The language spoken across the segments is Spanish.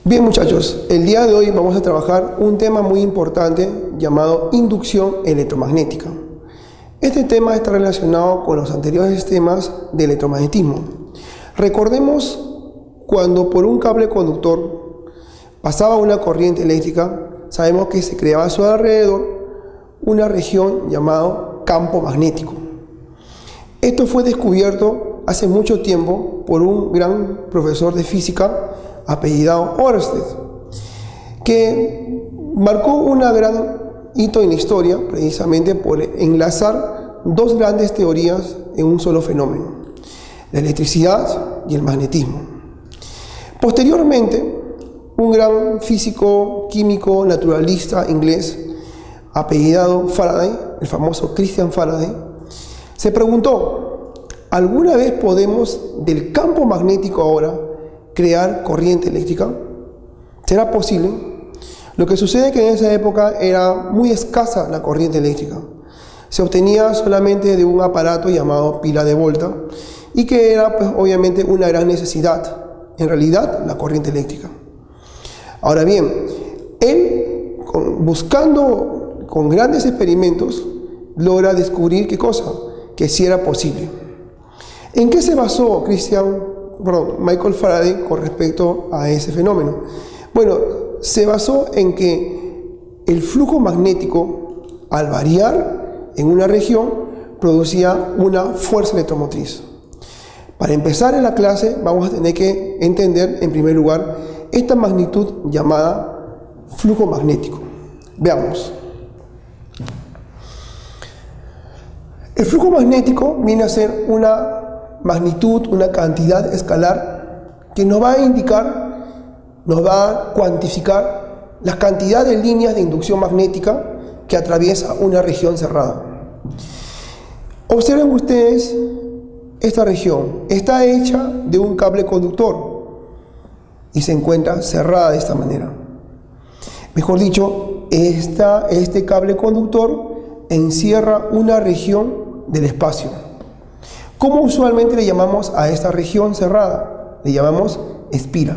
Bien muchachos, el día de hoy vamos a trabajar un tema muy importante llamado inducción electromagnética. Este tema está relacionado con los anteriores temas de electromagnetismo. Recordemos cuando por un cable conductor pasaba una corriente eléctrica, sabemos que se creaba a su alrededor una región llamada campo magnético. Esto fue descubierto hace mucho tiempo por un gran profesor de física apellidado Ørsted, que marcó un gran hito en la historia precisamente por enlazar dos grandes teorías en un solo fenómeno: la electricidad y el magnetismo. Posteriormente, un gran físico, químico, naturalista inglés apellidado Faraday, el famoso Christian Faraday, se preguntó: ¿alguna vez podemos del campo magnético ahora crear corriente eléctrica? ¿Será posible? Lo que sucede es que en esa época era muy escasa la corriente eléctrica. Se obtenía solamente de un aparato llamado pila de Volta y que era pues obviamente una gran necesidad, en realidad, la corriente eléctrica. Ahora bien, él buscando con grandes experimentos logra descubrir ¿qué cosa? Que sí era posible. ¿En qué se basó Michael Faraday con respecto a ese fenómeno? Bueno, se basó en que el flujo magnético, al variar en una región, producía una fuerza electromotriz. Para empezar en la clase vamos a tener que entender en primer lugar esta magnitud llamada flujo magnético. Veamos. El flujo magnético viene a ser una magnitud, una cantidad escalar que nos va a indicar, nos va a cuantificar la cantidad de líneas de inducción magnética que atraviesa una región cerrada. Observen ustedes esta región, está hecha de un cable conductor y se encuentra cerrada de esta manera. Mejor dicho, este cable conductor encierra una región del espacio. ¿Cómo usualmente le llamamos a esta región cerrada? Le llamamos espira.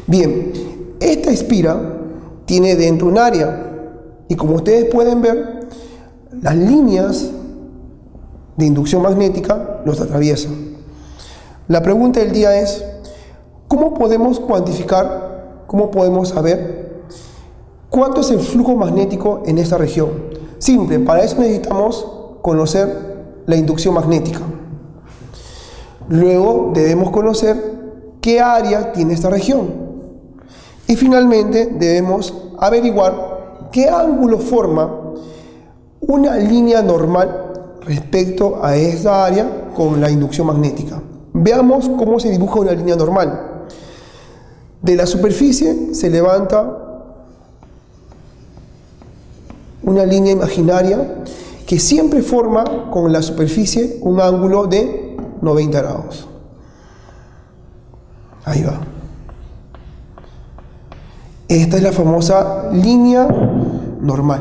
Bien, esta espira tiene dentro un área y como ustedes pueden ver, las líneas de inducción magnética los atraviesan. La pregunta del día es: ¿cómo podemos cuantificar, cómo podemos saber cuánto es el flujo magnético en esta región? Simple, para eso necesitamos conocer la inducción magnética. Luego debemos conocer qué área tiene esta región. Y finalmente debemos averiguar qué ángulo forma una línea normal respecto a esa área con la inducción magnética. Veamos cómo se dibuja una línea normal. De la superficie se levanta una línea imaginaria que siempre forma con la superficie un ángulo de 90 grados. Ahí va. Esta es la famosa línea normal.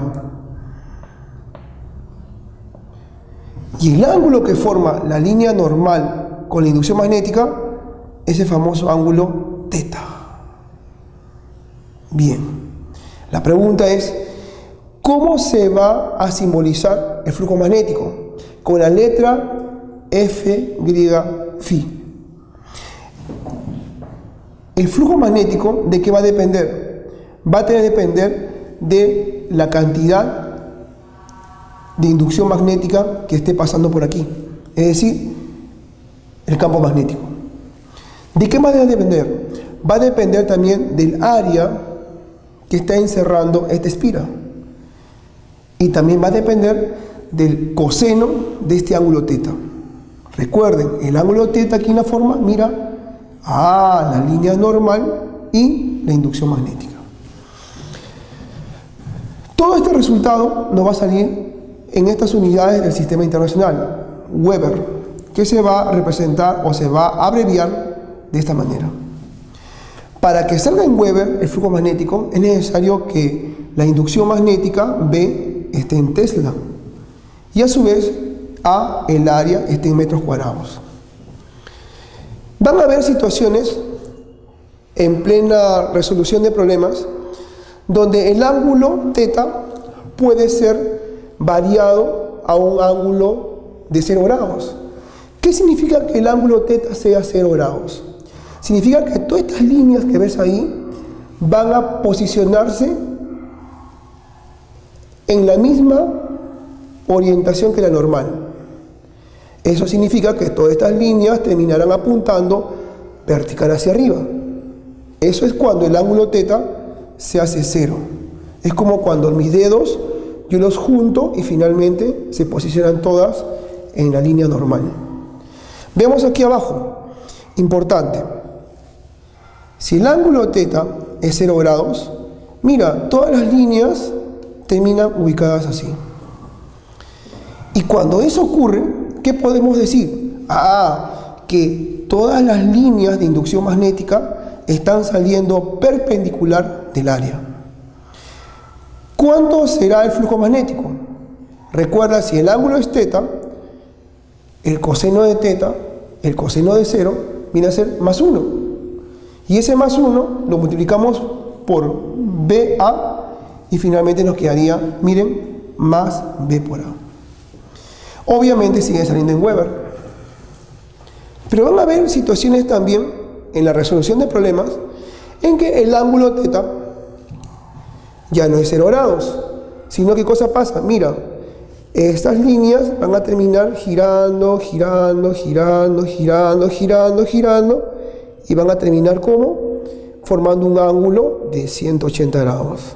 Y el ángulo que forma la línea normal con la inducción magnética es el famoso ángulo teta. Bien. La pregunta es: ¿cómo se va a simbolizar el flujo magnético? Con la letra Fy. El flujo magnético, ¿de qué va a depender? Va a depender de la cantidad de inducción magnética que esté pasando por aquí, es decir, el campo magnético. ¿De qué más va a depender? Va a depender también del área que está encerrando esta espira. Y también va a depender del coseno de este ángulo teta. Recuerden, el ángulo teta aquí en la forma mira a la línea normal y la inducción magnética. Todo este resultado nos va a salir en estas unidades del sistema internacional, Weber, que se va a representar o se va a abreviar de esta manera. Para que salga en Weber el flujo magnético es necesario que la inducción magnética B esté en Tesla y a su vez a el área esté en metros cuadrados. Van a haber situaciones en plena resolución de problemas donde el ángulo θ puede ser variado a un ángulo de 0 grados. ¿Qué significa que el ángulo θ sea 0 grados? Significa que todas estas líneas que ves ahí van a posicionarse en la misma orientación que la normal. Eso significa que todas estas líneas terminarán apuntando vertical hacia arriba. Eso es cuando el ángulo θ se hace 0. Es como cuando mis dedos yo los junto y finalmente se posicionan todas en la línea normal. Veamos aquí abajo, importante. Si el ángulo θ es 0 grados, mira, todas las líneas terminan ubicadas así. Y cuando eso ocurre, ¿qué podemos decir? Que todas las líneas de inducción magnética están saliendo perpendicular del área. ¿Cuánto será el flujo magnético? Recuerda, si el ángulo es θ, el coseno de θ, el coseno de 0, viene a ser más 1. Y ese más 1 lo multiplicamos por BA y finalmente nos quedaría, miren, más B por A. Obviamente sigue saliendo en Weber. Pero van a haber situaciones también en la resolución de problemas en que el ángulo θ ya no es 0 grados, sino que cosa pasa, mira, estas líneas van a terminar girando, girando, girando, girando, girando, girando y van a terminar como formando un ángulo de 180 grados.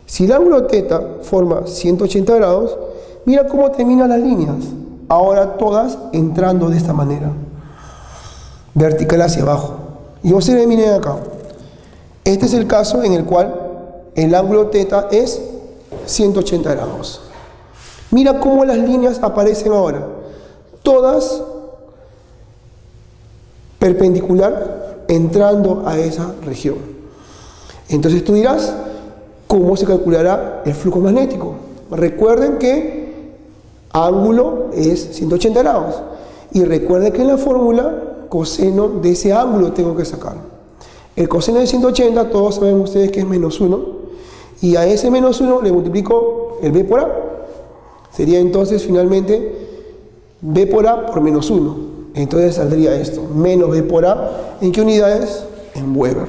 Si el ángulo θ forma 180 grados, mira cómo terminan las líneas, ahora todas entrando de esta manera, vertical hacia abajo. Y observen, miren acá, este es el caso en el cual el ángulo θ es 180 grados. Mira cómo las líneas aparecen ahora, todas perpendicular entrando a esa región. Entonces tú dirás, ¿cómo se calculará el flujo magnético? Recuerden que ángulo es 180 grados. Y recuerden que en la fórmula, coseno de ese ángulo tengo que sacar. El coseno de 180, todos saben ustedes que es menos 1. Y a ese menos 1 le multiplico el B por A. Sería entonces finalmente B por A por menos 1. Entonces saldría esto, menos B por A. ¿En qué unidades? En Weber.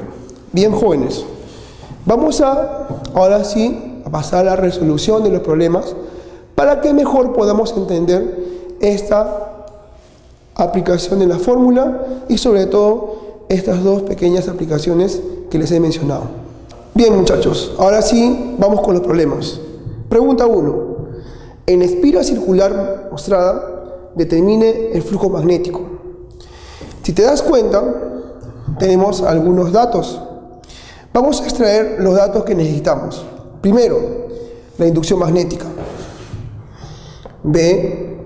Bien, jóvenes. Vamos ahora sí, a pasar a la resolución de los problemas para que mejor podamos entender esta aplicación de la fórmula y sobre todo estas dos pequeñas aplicaciones que les he mencionado. Bien, muchachos, ahora sí vamos con los problemas. Pregunta 1. En espiral circular mostrada, determine el flujo magnético. Si te das cuenta, tenemos algunos datos. Vamos a extraer los datos que necesitamos. Primero, la inducción magnética. B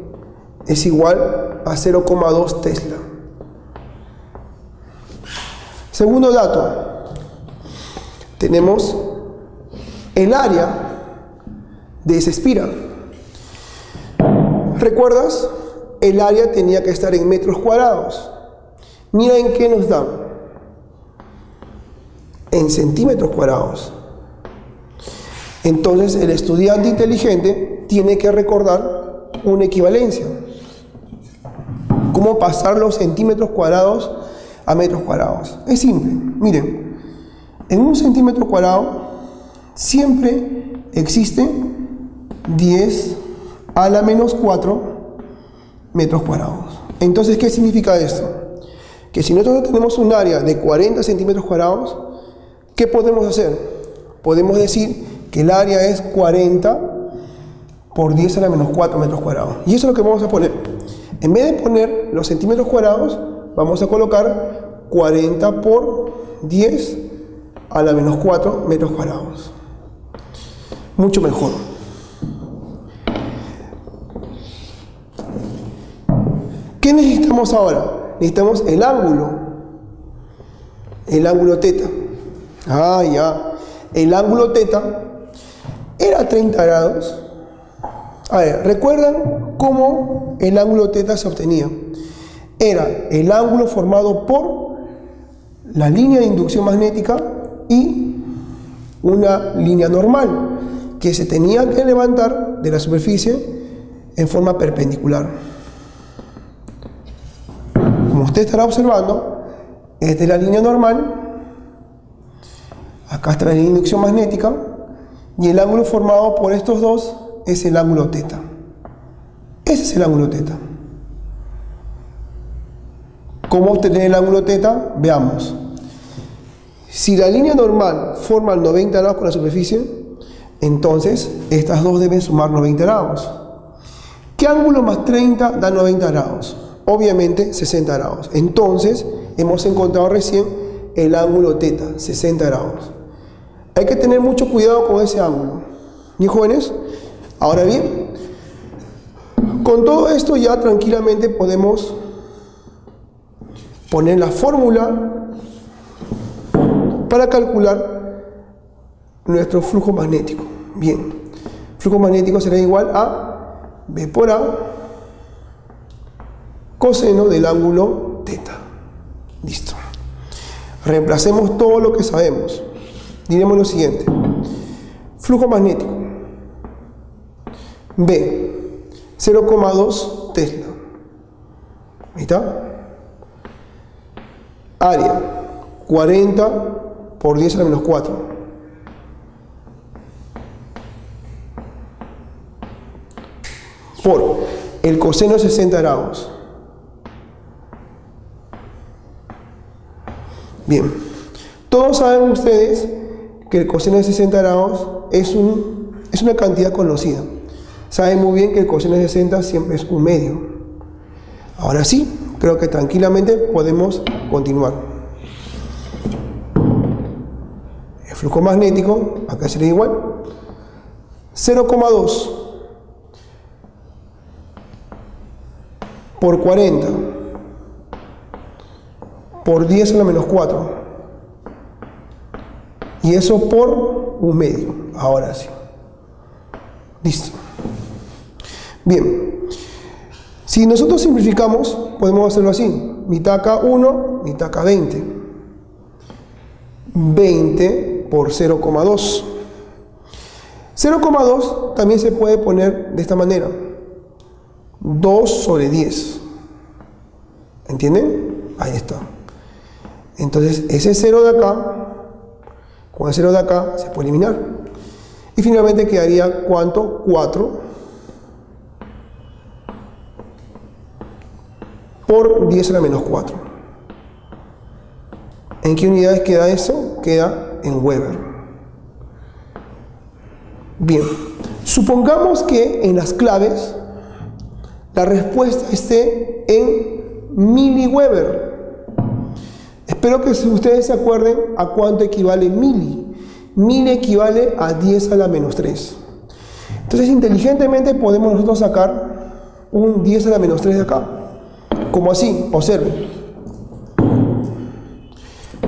es igual a 0,2 Tesla. Segundo dato, tenemos el área de esa espiral. ¿Recuerdas? El área tenía que estar en metros cuadrados. Mira en qué nos dan. En centímetros cuadrados. Entonces el estudiante inteligente tiene que recordar una equivalencia. ¿Cómo pasar los centímetros cuadrados a metros cuadrados? Es simple. Miren, en un centímetro cuadrado siempre existe 10 a la menos 4 metros cuadrados. Entonces, ¿qué significa esto? Que si nosotros tenemos un área de 40 centímetros cuadrados, ¿qué podemos hacer? Podemos decir que el área es 40 por 10 a la menos 4 metros cuadrados. Y eso es lo que vamos a poner. En vez de poner los centímetros cuadrados, vamos a colocar 40 por 10 a la menos 4 metros cuadrados. Mucho mejor. ¿Qué necesitamos ahora? Necesitamos el ángulo θ. Ya. El ángulo θ era 30 grados. A ver, ¿recuerdan cómo el ángulo θ se obtenía? Era el ángulo formado por la línea de inducción magnética y una línea normal que se tenía que levantar de la superficie en forma perpendicular. Como usted estará observando, esta es la línea normal, acá está la línea de inducción magnética y el ángulo formado por estos dos es el ángulo θ. Ese es el ángulo θ. ¿Cómo obtener el ángulo θ? Veamos. Si la línea normal forma 90 grados con la superficie, entonces estas dos deben sumar 90 grados. ¿Qué ángulo más 30 da 90 grados? Obviamente 60 grados. Entonces hemos encontrado recién el ángulo θ, 60 grados. Hay que tener mucho cuidado con ese ángulo. ¿Y jóvenes? Ahora bien, con todo esto ya tranquilamente podemos poner la fórmula para calcular nuestro flujo magnético. Bien, flujo magnético será igual a B por A coseno del ángulo θ. Listo. Reemplacemos todo lo que sabemos. Diremos lo siguiente. Flujo magnético. B, 0,2 Tesla. Ahí está. Área, 40 por 10 a la menos 4. Por el coseno de 60 grados. Bien, todos saben ustedes que el coseno de 60 grados es una cantidad conocida. Saben muy bien que el coseno de 60 siempre es un medio. Ahora sí, creo que tranquilamente podemos continuar. El flujo magnético, acá sería igual, 0,2 por 40 por 10 a la menos 4. Y eso por un medio. Ahora sí. Listo. Bien. Si nosotros simplificamos, podemos hacerlo así. Mitad acá 1, mitad acá 20. 20 por 0,2. 0,2 también se puede poner de esta manera. 2 sobre 10. ¿Entienden? Ahí está. Entonces, ese 0 de acá, con el 0 de acá, se puede eliminar. Y finalmente quedaría, ¿cuánto? 4 por 10 a la menos 4. ¿En qué unidades queda eso? Queda en Weber. Bien, supongamos que en las claves la respuesta esté en miliweber. Espero que ustedes se acuerden a cuánto equivale mili. Mili equivale a 10 a la menos 3. Entonces, inteligentemente podemos nosotros sacar un 10 a la menos 3 de acá. Como así, observen.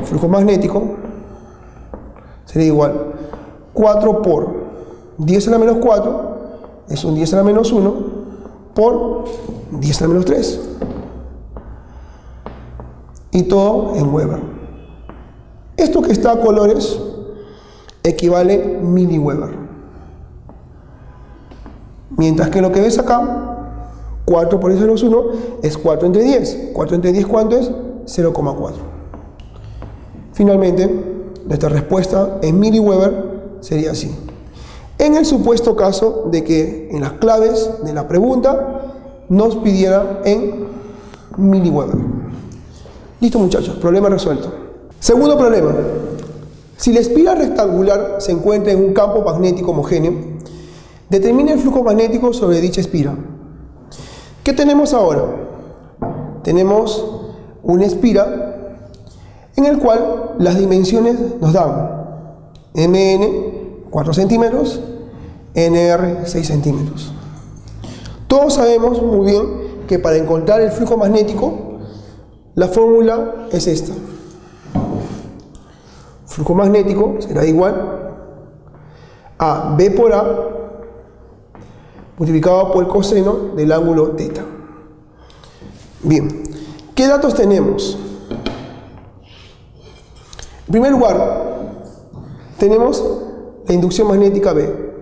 Flujo magnético sería igual 4 por 10 a la menos 4 es un 10 a la menos 1 por 10 a la menos 3. Y todo en Weber. Esto que está a colores equivale miliweber. Mientras que lo que ves acá, 4 por 10 a la menos 1 es 4 entre 10. 4 entre 10, ¿cuánto es? 0,4. Finalmente, nuestra respuesta en miliweber sería así. En el supuesto caso de que en las claves de la pregunta nos pidiera en miliweber. Listo, muchachos, problema resuelto. Segundo problema. Si la espira rectangular se encuentra en un campo magnético homogéneo, determine el flujo magnético sobre dicha espira. ¿Qué tenemos ahora? Tenemos una espira en el cual las dimensiones nos dan MN 4 centímetros, NR 6 centímetros. Todos sabemos muy bien que para encontrar el flujo magnético, la fórmula es esta. Flujo magnético será igual a B por A multiplicado por el coseno del ángulo teta. Bien, ¿qué datos tenemos? En primer lugar, tenemos la inducción magnética B.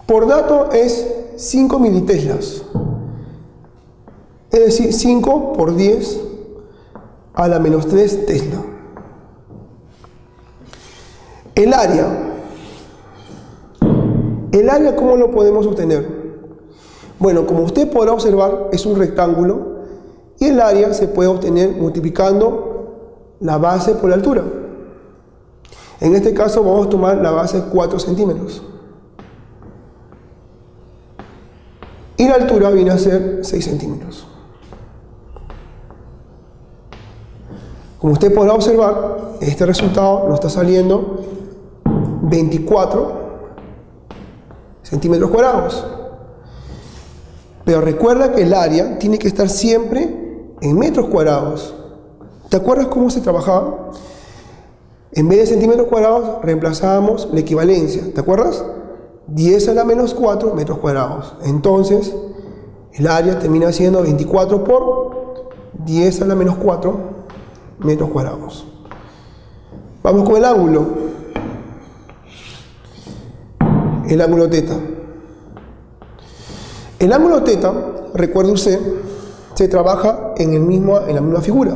Por dato es 5 militeslas, es decir, 5 por 10 a la menos 3 Tesla. El área, ¿cómo lo podemos obtener? Bueno, como usted podrá observar, es un rectángulo y el área se puede obtener multiplicando la base por la altura. En este caso vamos a tomar la base 4 centímetros. Y la altura viene a ser 6 centímetros. Como usted podrá observar, este resultado nos está saliendo 24 centímetros cuadrados. Pero recuerda que el área tiene que estar siempre en metros cuadrados. ¿Te acuerdas cómo se trabajaba? En vez de centímetros cuadrados, reemplazábamos la equivalencia. ¿Te acuerdas? 10 a la menos 4 metros cuadrados. Entonces, el área termina siendo 24 por 10 a la menos 4 metros cuadrados. Vamos con el ángulo. El ángulo teta. El ángulo teta, recuerde usted, se trabaja en la misma figura.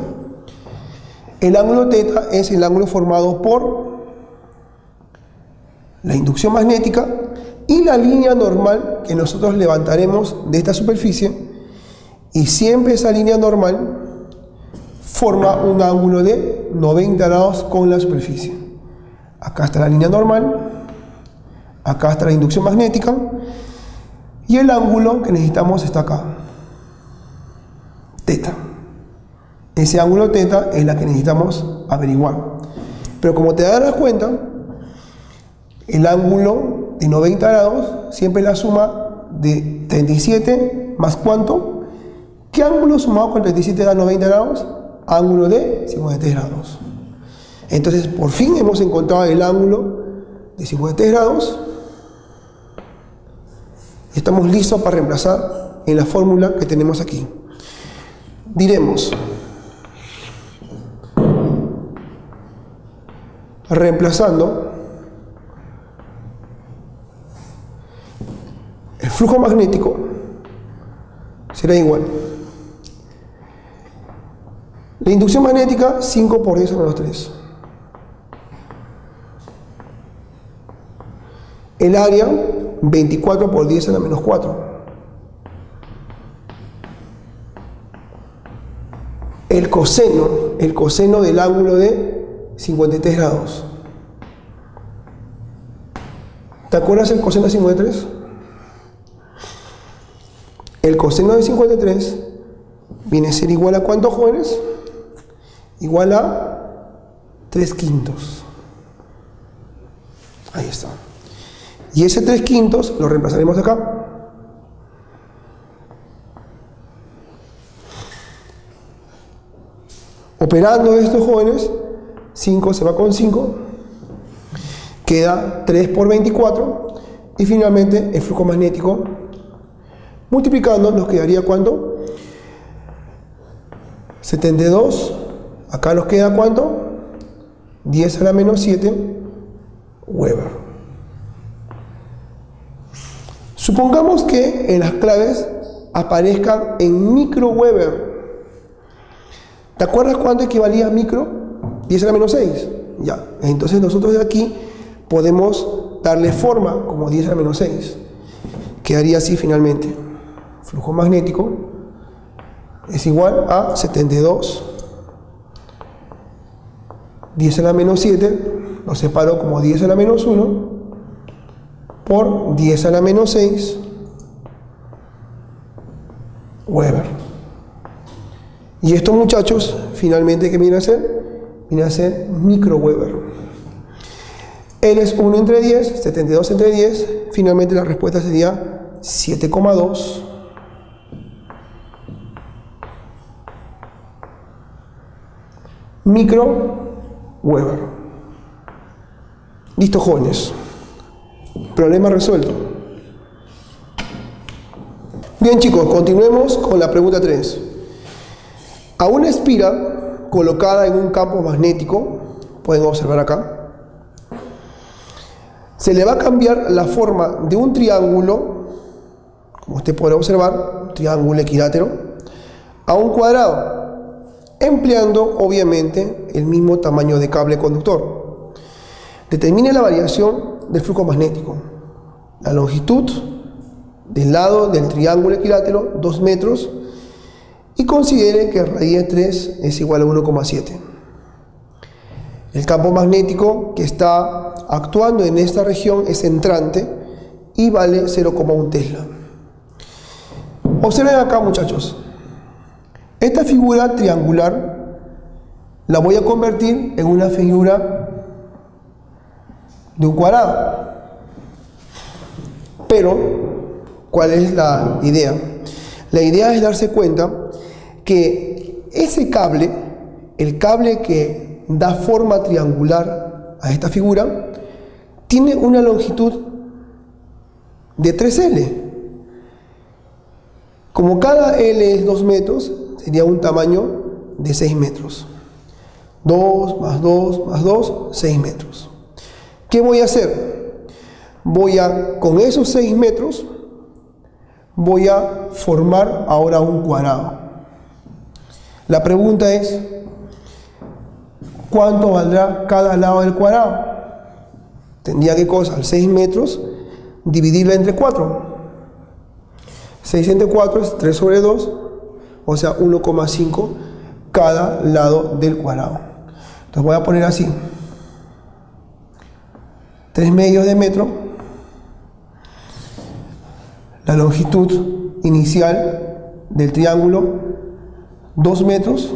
El ángulo teta es el ángulo formado por la inducción magnética y la línea normal que nosotros levantaremos de esta superficie, y siempre esa línea normal forma un ángulo de 90 grados con la superficie. Acá está la línea normal, acá está la inducción magnética, y el ángulo que necesitamos está acá, teta. Ese ángulo teta es la que necesitamos averiguar. Pero como te darás cuenta, el ángulo de 90 grados siempre es la suma de 37 más ¿cuánto? ¿Qué ángulo sumado con 37 da 90 grados? Ángulo de 53 grados. Entonces, por fin hemos encontrado el ángulo de 53 grados. Y estamos listos para reemplazar en la fórmula que tenemos aquí. Diremos, reemplazando el flujo magnético será igual. La inducción magnética, 5 por 10 a menos 3. El área, 24 por 10 a la menos 4. El coseno del ángulo de 53 grados. ¿Te acuerdas el coseno de 53? El coseno de 53 viene a ser igual a ¿cuántos, jóvenes? Igual a 3/5. Ahí está. Y ese 3/5 lo reemplazaremos acá. Operando estos, jóvenes, 5 se va con 5, queda 3 por 24, y finalmente el flujo magnético, multiplicando, nos quedaría ¿cuánto? 72, acá nos queda ¿cuánto? 10 a la menos 7 Weber. Supongamos que en las claves aparezcan en micro Weber. ¿Te acuerdas cuánto equivalía a micro? 10 a la menos 6. Ya, entonces nosotros de aquí podemos darle forma como 10 a la menos 6. Quedaría así finalmente. Flujo magnético es igual a 72. 10 a la menos 7, lo separo como 10 a la menos 1 por 10 a la menos 6 Weber. Y esto, muchachos, finalmente, ¿qué viene a ser? Viene a ser micro Weber. L es 1 entre 10, 72 entre 10, finalmente la respuesta sería 7,2 micro Weber. Listo, jóvenes. Problema resuelto. Bien chicos, continuemos con la pregunta 3. A una espira colocada en un campo magnético, pueden observar acá, se le va a cambiar la forma de un triángulo, como usted podrá observar, un triángulo equilátero, a un cuadrado, empleando obviamente el mismo tamaño de cable conductor. Determine la variación del flujo magnético. La longitud del lado del triángulo equilátero, 2 metros, y considere que raíz de 3 es igual a 1,7. El campo magnético que está actuando en esta región es entrante y vale 0,1 Tesla. Observen acá, muchachos. Esta figura triangular la voy a convertir en una figura de un cuadrado. Pero, ¿cuál es la idea? La idea es darse cuenta que ese cable, el cable que da forma triangular a esta figura, tiene una longitud de 3L. Como cada L es 2 metros, sería un tamaño de 6 metros. 2 más 2 más 2, 6 metros. ¿Qué voy a hacer? Con esos 6 metros, voy a formar ahora un cuadrado. La pregunta es, ¿cuánto valdrá cada lado del cuadrado? Tendría que al 6 metros, dividirla entre 4. 6 entre 4 es 3 sobre 2, o sea 1,5 cada lado del cuadrado. Entonces voy a poner así. 3 medios de metro. La longitud inicial del triángulo, 2 metros.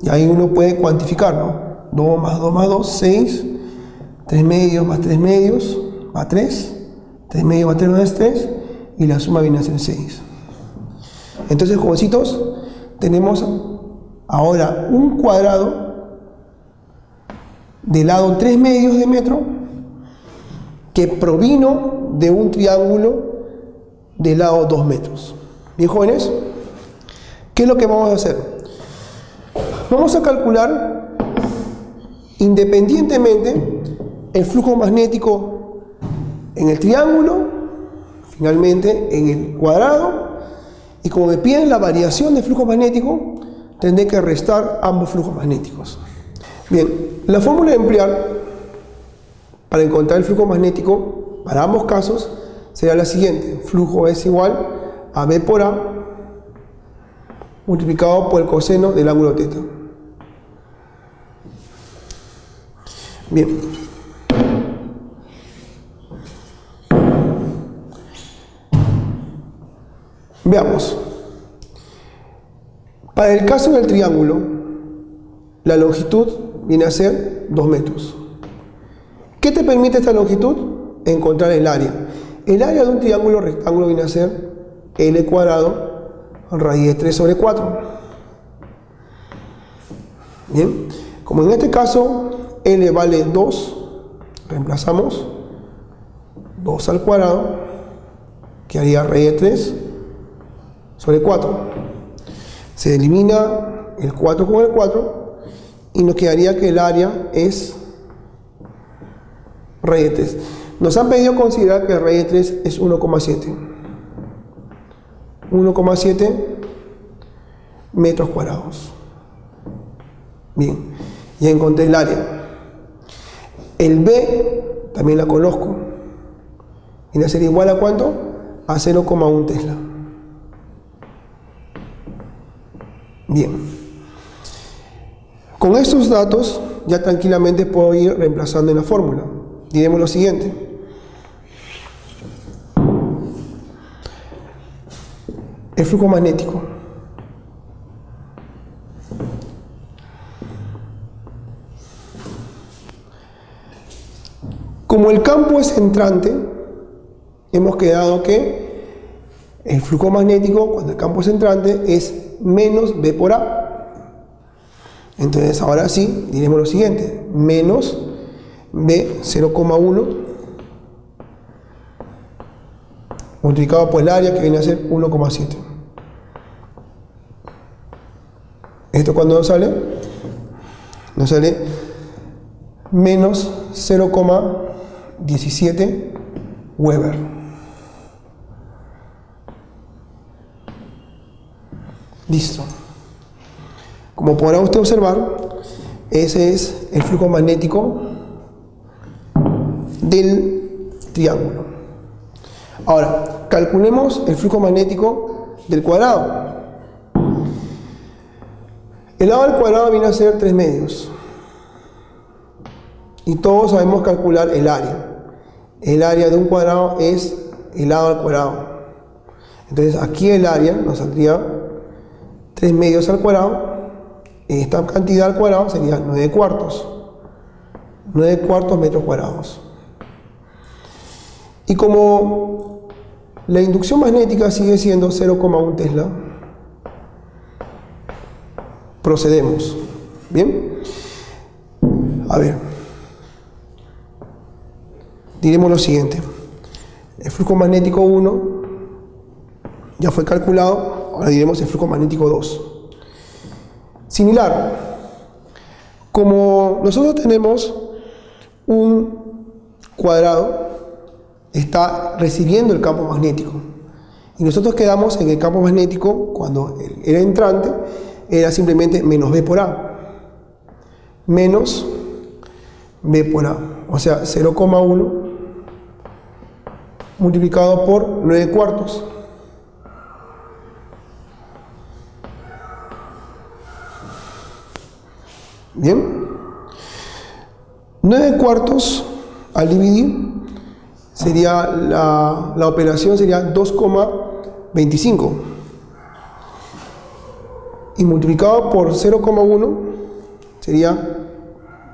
Y ahí uno puede cuantificar, ¿no? 2 más 2 más 2, 6. 3 medios más 3 medios, va 3. 3 medios más 3 más 3. Y la suma viene a ser 6. Entonces, jovencitos, tenemos ahora un cuadrado de lado 3 medios de metro que provino de un triángulo de lado 2 metros. Bien, jóvenes, ¿qué es lo que vamos a hacer? Vamos a calcular independientemente el flujo magnético en el triángulo, finalmente en el cuadrado, y como me piden la variación de flujo magnético, tendré que restar ambos flujos magnéticos. Bien, la fórmula de emplear para encontrar el flujo magnético para ambos casos será la siguiente: flujo es igual a B por A multiplicado por el coseno del ángulo θ. Bien. Veamos. Para el caso del triángulo, la longitud viene a ser 2 metros. ¿Qué te permite esta longitud? Encontrar el área. El área de un triángulo rectángulo viene a ser L cuadrado raíz de 3 sobre 4. Bien, como en este caso L vale 2, reemplazamos 2 al cuadrado, que haría raíz de 3 sobre 4. Se elimina el 4 con el 4 y nos quedaría que el área es raíz de 3. Nos han pedido considerar que raíz de 3 es 1,7. 1,7 metros cuadrados. Bien, ya encontré el área. El B también la conozco. Viene a ser igual a ¿cuánto? A 0,1 Tesla. Bien. Con estos datos ya tranquilamente puedo ir reemplazando en la fórmula. Diremos lo siguiente. El flujo magnético. Como el campo es entrante, hemos quedado que el flujo magnético, cuando el campo es entrante, es menos B por A. Entonces, ahora sí, diremos lo siguiente. Menos B 0,1 multiplicado por el área, que viene a ser 1,7. ¿Esto cuándo nos sale? Nos sale menos 0,17 Weber. Listo. Como podrá usted observar, ese es el flujo magnético del triángulo. Ahora, calculemos el flujo magnético del cuadrado. El lado del cuadrado viene a ser 3 medios. Y todos sabemos calcular el área. El área de un cuadrado es el lado al cuadrado. Entonces aquí el área nos saldría 3 medios al cuadrado. Esta cantidad al cuadrado sería 9 cuartos. 9 cuartos metros cuadrados. Y como la inducción magnética sigue siendo 0,1 Tesla, procedemos. ¿Bien? A ver. Diremos lo siguiente. El flujo magnético 1 ya fue calculado. Ahora diremos el flujo magnético 2. Similar. Como nosotros tenemos un cuadrado, está recibiendo el campo magnético. Y nosotros quedamos en el campo magnético cuando era entrante, era simplemente menos B por A. Menos B por A. O sea, 0,1 multiplicado por 9 cuartos. Bien. 9 cuartos al dividir sería la operación sería 2,25. Y multiplicado por 0,1 sería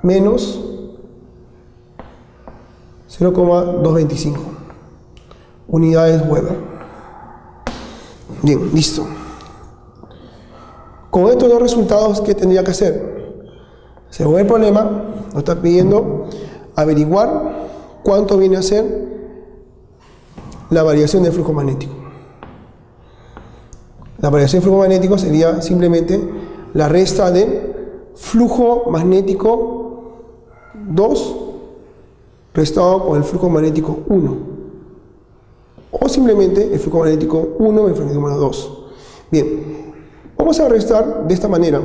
menos 0,225 unidades Weber. Bien, listo. Con estos dos resultados, ¿qué tendría que hacer? Según el problema, nos está pidiendo averiguar cuánto viene a ser la variación del flujo magnético. La variación del flujo magnético sería simplemente la resta del flujo magnético 2 restado con el flujo magnético 1. O simplemente el flujo magnético 1 menos el flujo magnético 2. Bien, vamos a restar de esta manera.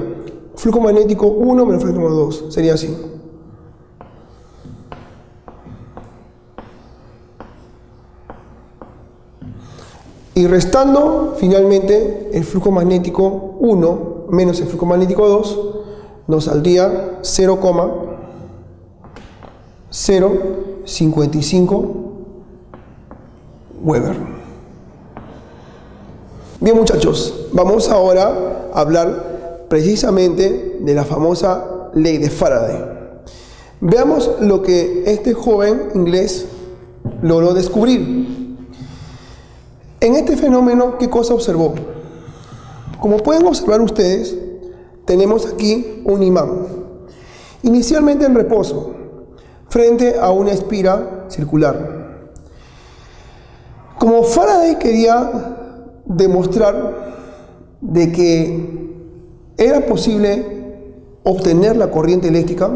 Flujo magnético 1 menos flujo magnético 2. Sería así. Y restando finalmente el flujo magnético 1 menos el flujo magnético 2, nos saldría 0,055 Weber. Bien, muchachos, vamos ahora a hablar precisamente de la famosa ley de Faraday. Veamos lo que este joven inglés logró descubrir. En este fenómeno, ¿qué cosa observó? Como pueden observar ustedes, tenemos aquí un imán, inicialmente en reposo, frente a una espira circular. Como Faraday quería demostrar de que era posible obtener la corriente eléctrica,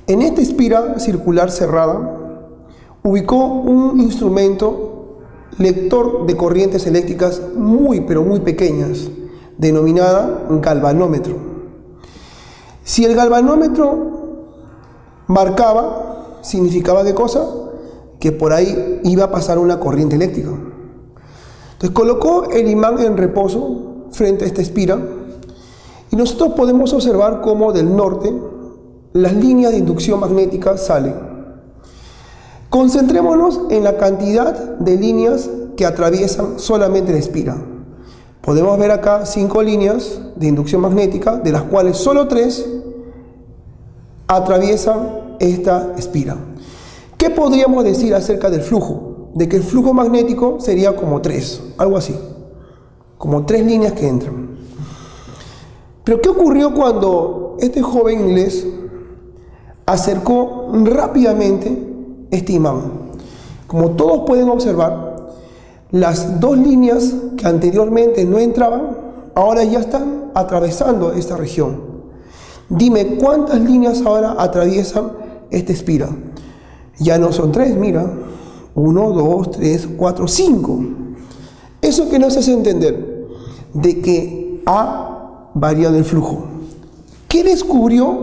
en esta espira circular cerrada, ubicó un instrumento lector de corrientes eléctricas muy, pero muy pequeñas, denominada galvanómetro. Si el galvanómetro marcaba, significaba ¿qué cosa? Que por ahí iba a pasar una corriente eléctrica. Entonces colocó el imán en reposo frente a esta espira y nosotros podemos observar cómo del norte las líneas de inducción magnética salen. Concentrémonos en la cantidad de líneas que atraviesan solamente la espira. Podemos ver acá 5 líneas de inducción magnética, de las cuales solo 3 atraviesan esta espira. ¿Qué podríamos decir acerca del flujo? De que el flujo magnético sería como 3, algo así, como 3 líneas que entran. Pero ¿qué ocurrió cuando este joven inglés acercó rápidamente este imán? Como todos pueden observar, las dos líneas que anteriormente no entraban, ahora ya están atravesando esta región. Dime, ¿cuántas líneas ahora atraviesan esta espira? Ya no son 3, mira. 1, 2, 3, 4, 5. Eso que nos hace entender de que ha variado el flujo. ¿Qué descubrió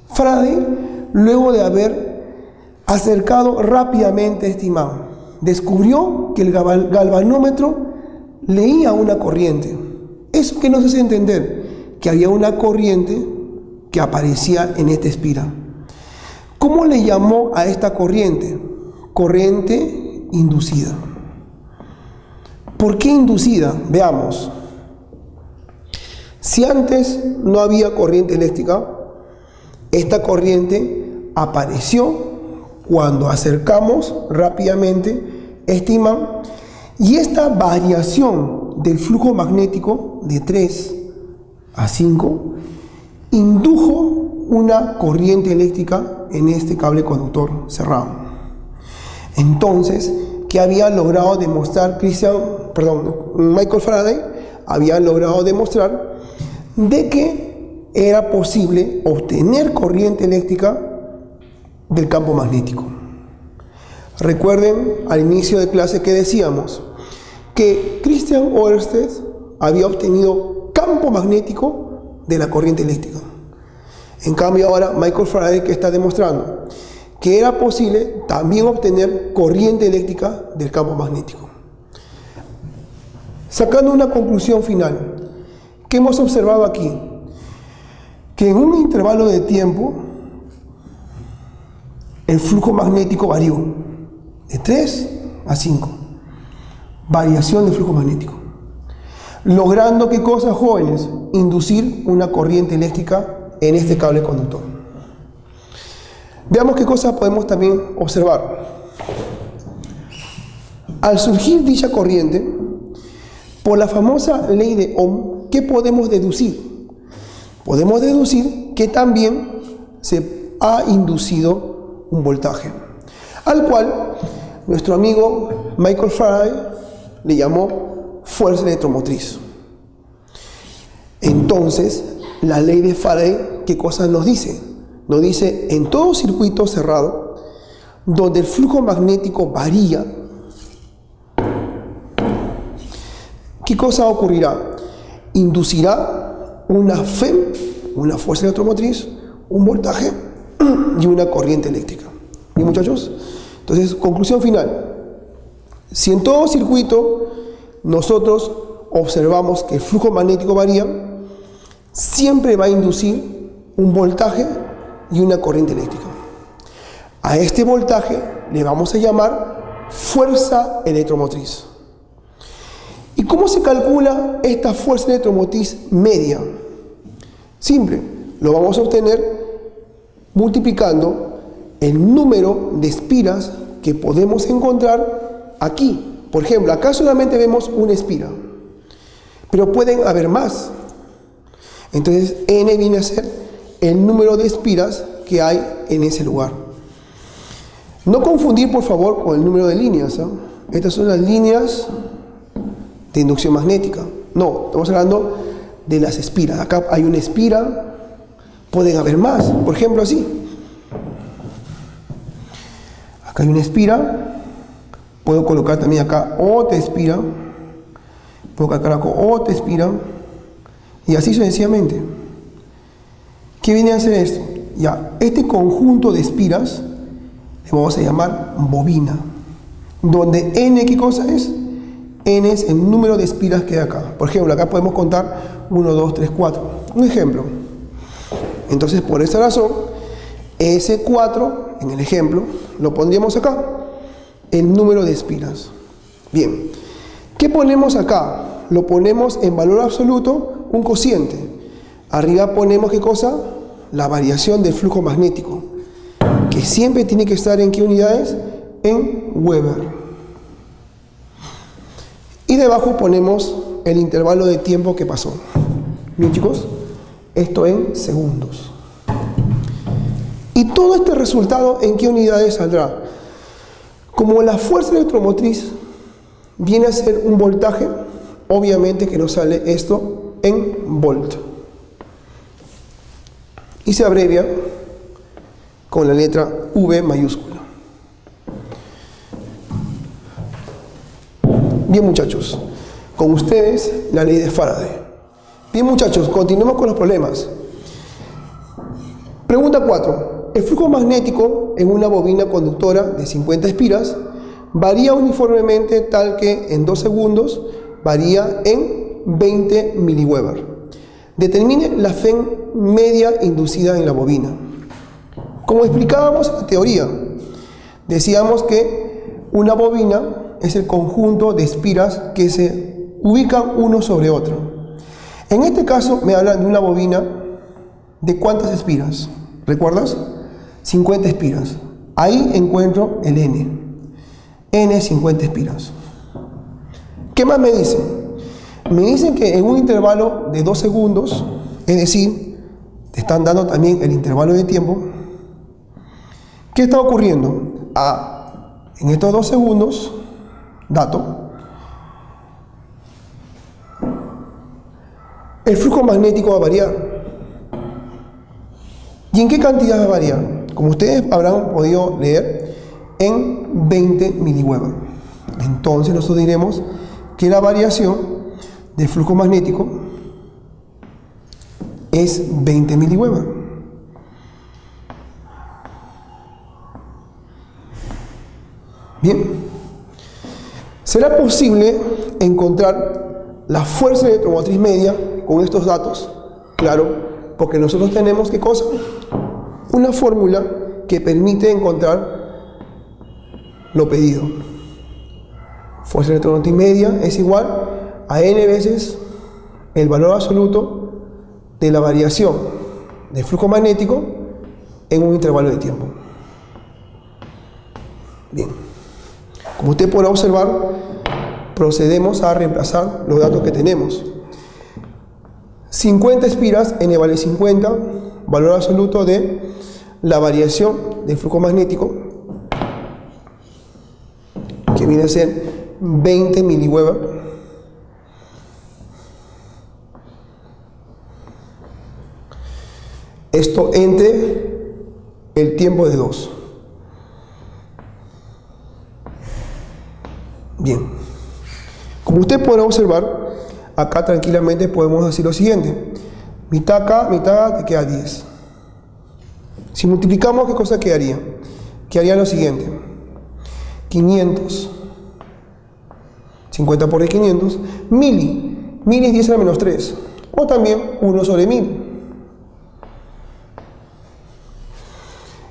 Faraday luego de haber acercado rápidamente este imán? Descubrió que el galvanómetro leía una corriente. Eso que nos hace entender que había una corriente que aparecía en esta espira. ¿Cómo le llamó a esta corriente? Corriente inducida. ¿Por qué inducida? Veamos. Si antes no había corriente eléctrica, esta corriente apareció cuando acercamos rápidamente este imán, y esta variación del flujo magnético de 3 a 5 indujo una corriente eléctrica en este cable conductor cerrado. Entonces, ¿qué había logrado demostrar Michael Faraday? Había logrado demostrar de que era posible obtener corriente eléctrica del campo magnético. Recuerden al inicio de clase que decíamos que Christian Ørsted había obtenido campo magnético de la corriente eléctrica. En cambio ahora Michael Faraday, que está demostrando que era posible también obtener corriente eléctrica del campo magnético. Sacando una conclusión final, ¿qué hemos observado aquí? Que en un intervalo de tiempo el flujo magnético varió de 3 a 5. Variación de flujo magnético. Logrando, ¿qué cosa, jóvenes? Inducir una corriente eléctrica en este cable conductor. Veamos qué cosas podemos también observar. Al surgir dicha corriente, por la famosa ley de Ohm, ¿qué podemos deducir? Podemos deducir que también se ha inducido un voltaje, al cual nuestro amigo Michael Faraday le llamó fuerza electromotriz. Entonces, la ley de Faraday, ¿qué cosa nos dice? Nos dice, en todo circuito cerrado, donde el flujo magnético varía, ¿qué cosa ocurrirá? Inducirá una FEM, una fuerza electromotriz, un voltaje y una corriente eléctrica. ¿Bien, muchachos? Entonces, conclusión final. Si en todo circuito nosotros observamos que el flujo magnético varía, siempre va a inducir un voltaje y una corriente eléctrica. A este voltaje le vamos a llamar fuerza electromotriz. ¿Y cómo se calcula esta fuerza electromotriz media? Simple, lo vamos a obtener multiplicando el número de espiras que podemos encontrar aquí. Por ejemplo, acá solamente vemos una espira, pero pueden haber más. Entonces, n viene a ser el número de espiras que hay en ese lugar. No confundir, por favor, con el número de líneas, ¿eh? Estas son las líneas de inducción magnética. No, estamos hablando de las espiras. Acá hay una espira, pueden haber más. Por ejemplo, así. Acá hay una espira. Puedo colocar también acá otra espira. Puedo colocar acá otra espira. Y así sucesivamente. ¿Qué viene a hacer esto? Ya, este conjunto de espiras le vamos a llamar bobina. Donde n, ¿qué cosa es? N es el número de espiras que hay acá. Por ejemplo, acá podemos contar 1, 2, 3, 4. Un ejemplo. Entonces, por esa razón, ese 4, en el ejemplo, lo pondríamos acá. El número de espiras. Bien. ¿Qué ponemos acá? Lo ponemos en valor absoluto, un cociente. Arriba ponemos, ¿qué cosa? La variación del flujo magnético, que siempre tiene que estar ¿en qué unidades? En Weber. Y debajo ponemos el intervalo de tiempo que pasó. Bien, chicos, esto en segundos. Y todo este resultado, ¿en qué unidades saldrá? Como la fuerza electromotriz viene a ser un voltaje. Obviamente que nos sale esto en volt. Y se abrevia con la letra V mayúscula. Bien, muchachos, con ustedes la ley de Faraday. Bien, muchachos, continuemos con los problemas. Pregunta 4. El flujo magnético en una bobina conductora de 50 espiras varía uniformemente tal que en 2 segundos varía en 20 miliweber. Determine la FEN media inducida en la bobina. Como explicábamos en la teoría, decíamos que una bobina es el conjunto de espiras que se ubican uno sobre otro. En este caso me hablan de una bobina de ¿cuántas espiras? ¿Recuerdas? 50 espiras. Ahí encuentro el N. N 50 espiras. ¿Qué más me dicen? Me dicen que en un intervalo de 2 segundos, es decir, te están dando también el intervalo de tiempo. ¿Qué está ocurriendo? En estos 2 segundos, dato, el flujo magnético va a variar. ¿Y en qué cantidad va a variar? Como ustedes habrán podido leer, en 20 miliweber. Entonces nosotros diremos que la variación del flujo magnético es 20 miliweber. Bien. ¿Será posible encontrar la fuerza electromotriz media con estos datos? Claro, porque nosotros tenemos, ¿qué cosa? Una fórmula que permite encontrar lo pedido. Fuerza electromotriz media es igual a n veces el valor absoluto de la variación del flujo magnético en un intervalo de tiempo. Bien. Como usted podrá observar, procedemos a reemplazar los datos que tenemos. 50 espiras, n vale 50, valor absoluto de la variación del flujo magnético, que viene a ser 20 miliweber. Esto entre el tiempo de 2. Bien. Como usted podrá observar, acá tranquilamente podemos decir lo siguiente. Mitad acá, mitad te queda 10. Si multiplicamos, ¿qué cosa quedaría? Quedaría lo siguiente. 500. 50 por 500. Mili. Mili es 10 a la menos 3. O también 1 sobre 1000.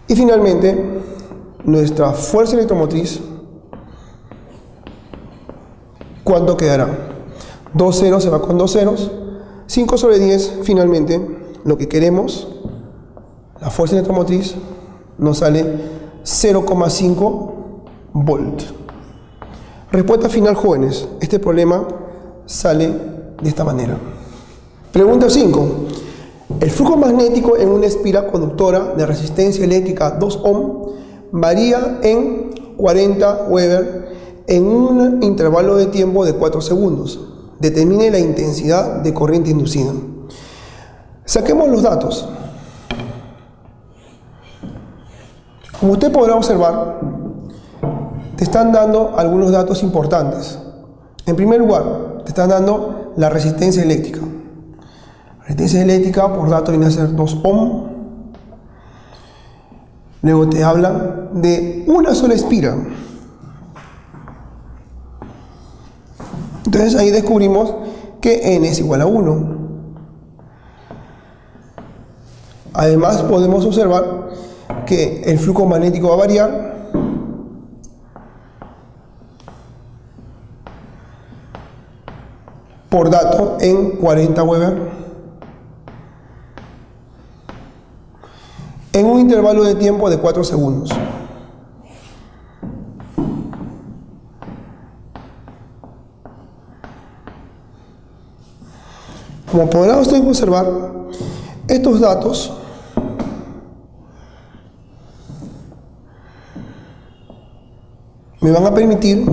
Y finalmente, nuestra fuerza electromotriz, ¿cuánto quedará? 2 ceros se va con 2 ceros. 5 sobre 10, finalmente, lo que queremos, la fuerza electromotriz, nos sale 0,5 volt. Respuesta final, jóvenes. Este problema sale de esta manera. Pregunta 5. El flujo magnético en una espira conductora de resistencia eléctrica 2 ohm varía en 40 Weber en un intervalo de tiempo de 4 segundos. Determine la intensidad de corriente inducida. Saquemos los datos. Como usted podrá observar, te están dando algunos datos importantes. En primer lugar, te están dando la resistencia eléctrica. La resistencia eléctrica por dato viene a ser 2 ohm. Luego te habla de una sola espira. Entonces ahí descubrimos que n es igual a 1. Además podemos observar que el flujo magnético va a variar por dato en 40 Weber en un intervalo de tiempo de 4 segundos. Como podrá usted observar, estos datos me van a permitir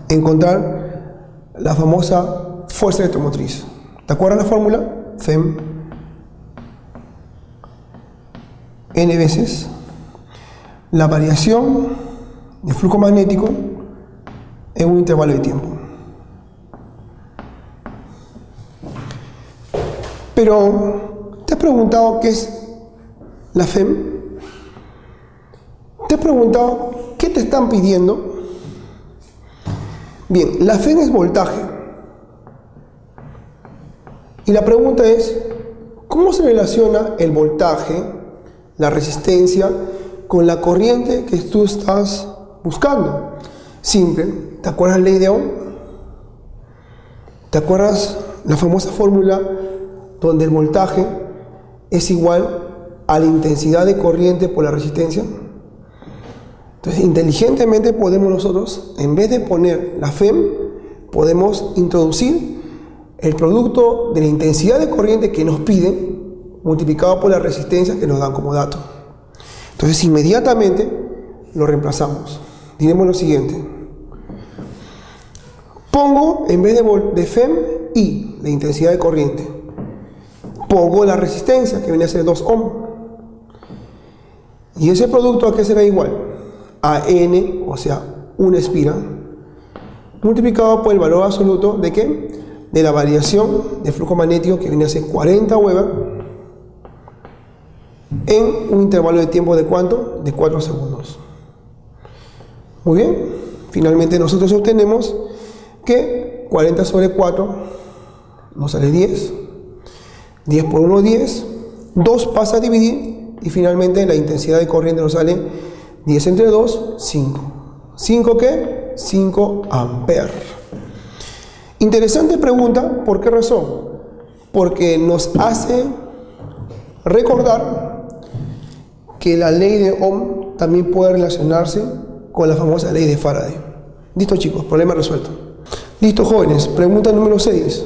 encontrar la famosa fuerza electromotriz. ¿Te acuerdas la fórmula? Fem n veces la variación de flujo magnético en un intervalo de tiempo. Pero, ¿te has preguntado qué es la FEM? ¿Te has preguntado qué te están pidiendo? Bien, la FEM es voltaje. Y la pregunta es, ¿cómo se relaciona el voltaje, la resistencia, con la corriente que tú estás buscando? Simple. ¿Te acuerdas la ley de Ohm? ¿Te acuerdas la famosa fórmula donde el voltaje es igual a la intensidad de corriente por la resistencia? Entonces, inteligentemente podemos nosotros, en vez de poner la FEM, podemos introducir el producto de la intensidad de corriente que nos piden, multiplicado por la resistencia que nos dan como dato. Entonces, inmediatamente lo reemplazamos. Diremos lo siguiente. Pongo, en vez de FEM, I, la intensidad de corriente. Pongo la resistencia, que viene a ser 2 ohm. Y ese producto, ¿a qué será igual? A N, o sea, una espira, multiplicado por el valor absoluto ¿de qué? De la variación de flujo magnético, que viene a ser 40 Weber, en un intervalo de tiempo ¿de cuánto? De 4 segundos. Muy bien, finalmente nosotros obtenemos que 40 sobre 4 nos sale 10, 10 por 1, 10, 2 pasa a dividir y finalmente la intensidad de corriente nos sale 10 entre 2, 5. ¿5 qué? 5 amperes. Interesante pregunta, ¿por qué razón? Porque nos hace recordar que la ley de Ohm también puede relacionarse con la famosa ley de Faraday. Listo, chicos, problema resuelto. Listo, jóvenes, pregunta número 6.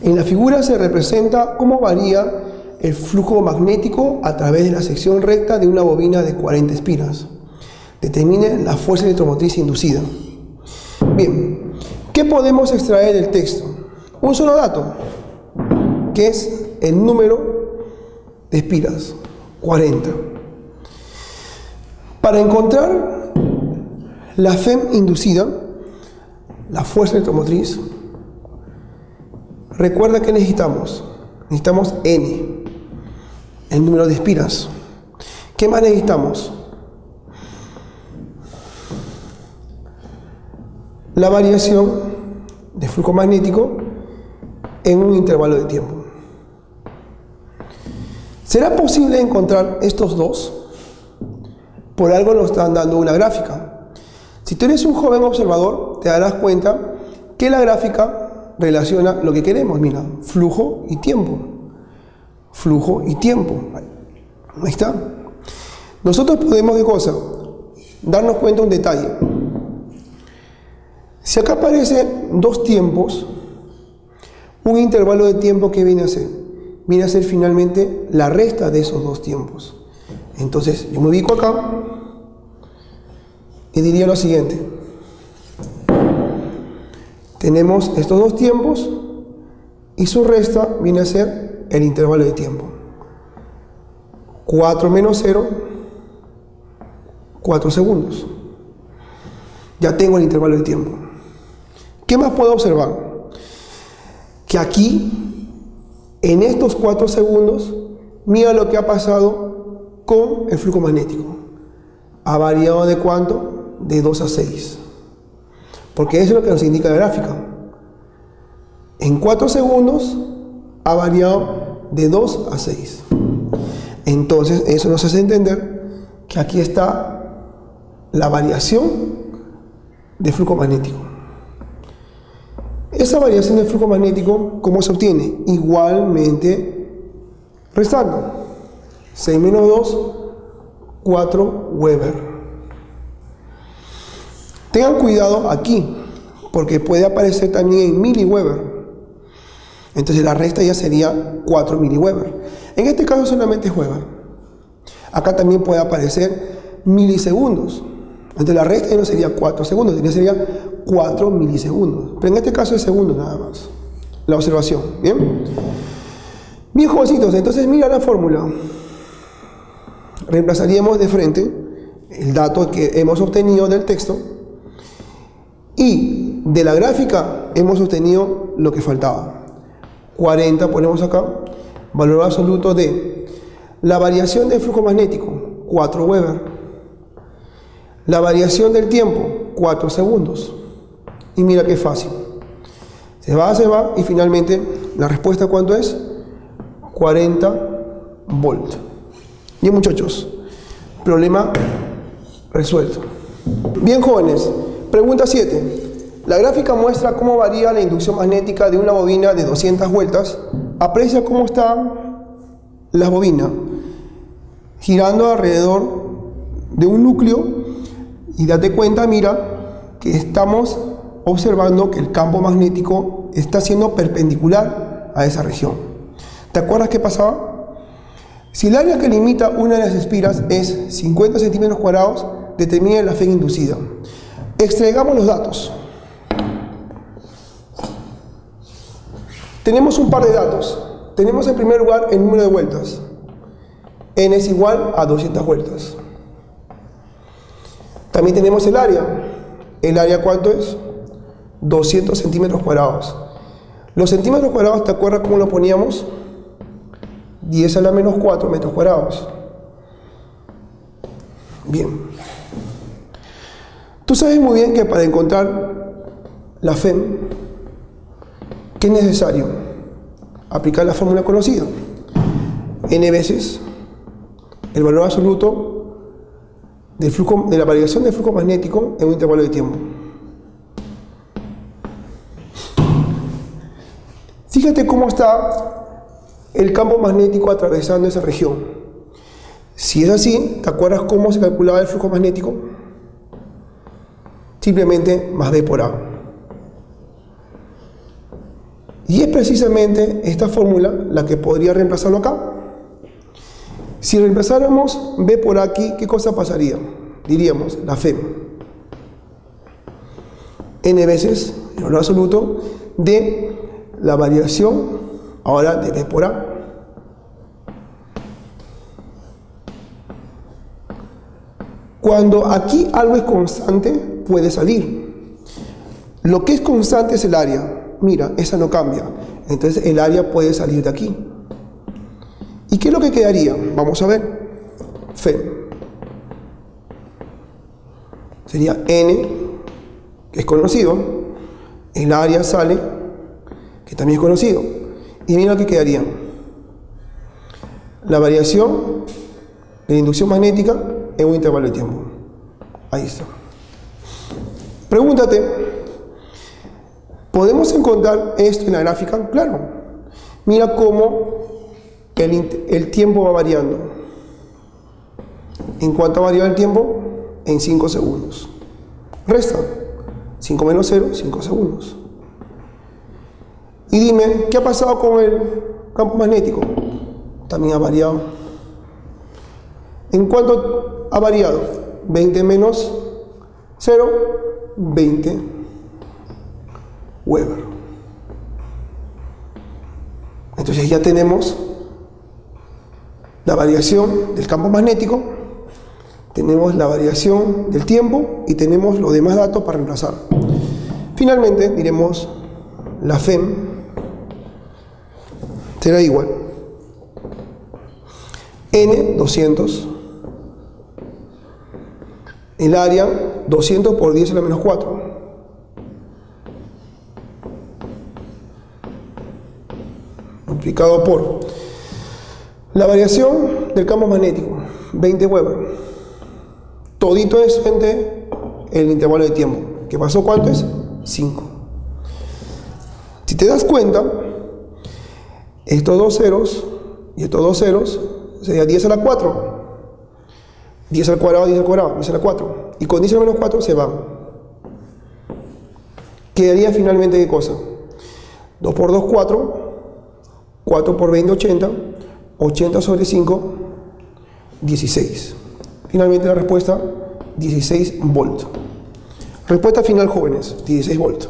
En la figura se representa cómo varía el flujo magnético a través de la sección recta de una bobina de 40 espiras. Determine la fuerza electromotriz inducida. Bien, ¿qué podemos extraer del texto? Un solo dato, que es el número de espiras, 40. Para encontrar la FEM inducida, la fuerza electromotriz, recuerda que necesitamos N, el número de espiras. ¿Qué más necesitamos? La variación de flujo magnético en un intervalo de tiempo. ¿Será posible encontrar estos dos? Por algo nos están dando una gráfica. Si tú eres un joven observador, te darás cuenta que la gráfica relaciona lo que queremos. Mira, flujo y tiempo. Flujo y tiempo. Ahí está. Nosotros podemos, ¿qué cosa? Darnos cuenta de un detalle. Si acá aparecen dos tiempos, un intervalo de tiempo, ¿qué viene a ser? Viene a ser finalmente la resta de esos dos tiempos. Entonces, yo me ubico acá y diría lo siguiente. Tenemos estos dos tiempos y su resta viene a ser el intervalo de tiempo. 4 menos 0, 4 segundos. Ya tengo el intervalo de tiempo. ¿Qué más puedo observar? Que aquí, en estos 4 segundos, mira lo que ha pasado con el flujo magnético. Ha variado ¿de cuánto? De 2 a 6. Porque eso es lo que nos indica la gráfica. En 4 segundos ha variado de 2 a 6. Entonces, eso nos hace entender que aquí está la variación de flujo magnético. Esa variación de flujo magnético, ¿cómo se obtiene? Igualmente restando. 6 menos 2, 4 Weber. Tengan cuidado aquí, porque puede aparecer también en miliweber. Entonces la resta ya sería 4 miliweber. En este caso solamente es Weber. Acá también puede aparecer milisegundos. Entonces la resta ya no sería 4 segundos, sería 4 milisegundos. Pero en este caso es segundos nada más. La observación. ¿Bien? Bien, jovencitos, entonces mira la fórmula. Reemplazaríamos de frente el dato que hemos obtenido del texto y de la gráfica hemos obtenido lo que faltaba. 40 ponemos acá, valor absoluto de la variación del flujo magnético, 4 Weber. La variación del tiempo, 4 segundos. Y mira qué fácil. Se va y finalmente la respuesta ¿cuánto es? 40 volts. Bien, muchachos, problema resuelto. Bien, jóvenes, pregunta 7. La gráfica muestra cómo varía la inducción magnética de una bobina de 200 vueltas. Aprecia cómo está la bobina girando alrededor de un núcleo y date cuenta, mira, que estamos observando que el campo magnético está siendo perpendicular a esa región. ¿Te acuerdas qué pasaba? Si el área que limita una de las espiras es 50 centímetros cuadrados, determina la FEM inducida. Extraigamos los datos. Tenemos un par de datos. Tenemos en primer lugar el número de vueltas. N es igual a 200 vueltas. También tenemos el área. ¿El área cuánto es? 200 centímetros cuadrados. Los centímetros cuadrados, ¿te acuerdas cómo lo poníamos? 10 a la menos 4 metros cuadrados. Bien. Tú sabes muy bien que para encontrar la FEM, ¿qué es necesario? Aplicar la fórmula conocida. N veces el valor absoluto del flujo, de la variación del flujo magnético en un intervalo de tiempo. Fíjate cómo está el campo magnético atravesando esa región. Si es así, ¿te acuerdas cómo se calculaba el flujo magnético? Simplemente más B por A. Y es precisamente esta fórmula la que podría reemplazarlo acá. Si reemplazáramos B por A aquí, ¿qué cosa pasaría? Diríamos la FEM. N veces el valor absoluto de la variación ahora de B por A. Cuando aquí algo es constante, puede salir. Lo que es constante es el área. Mira, esa no cambia. Entonces el área puede salir de aquí. ¿Y qué es lo que quedaría? Vamos a ver. FEM. Sería N, que es conocido. El área sale, que también es conocido. Y mira lo que quedaría. La variación de la inducción magnética en un intervalo de tiempo. Ahí está. Pregúntate, ¿podemos encontrar esto en la gráfica? Claro. Mira cómo el tiempo va variando. ¿En cuánto ha variado el tiempo? En 5 segundos. Resta. 5 menos 0, 5 segundos. Y dime, ¿qué ha pasado con el campo magnético? También ha variado. ¿En cuánto ha variado? 20 menos 0, 20 Weber. Entonces ya tenemos la variación del campo magnético, tenemos la variación del tiempo y tenemos los demás datos para reemplazar. Finalmente diremos la FEM será igual N 200, el área 200 por 10 a la menos 4, multiplicado por la variación del campo magnético, 20 Weber. Todito es frente el intervalo de tiempo. ¿Qué pasó? ¿Cuánto es? 5. Si te das cuenta, estos dos ceros y estos dos ceros sería 10 a la 4. 10 al cuadrado, 10 al cuadrado, 10 a la 4. Y con 10 a la menos 4 se van. Quedaría finalmente ¿qué cosa? 2 por 2, 4. 4 por 20, 80. 80 sobre 5, 16. Finalmente la respuesta, 16 volts. Respuesta final, jóvenes, 16 volts.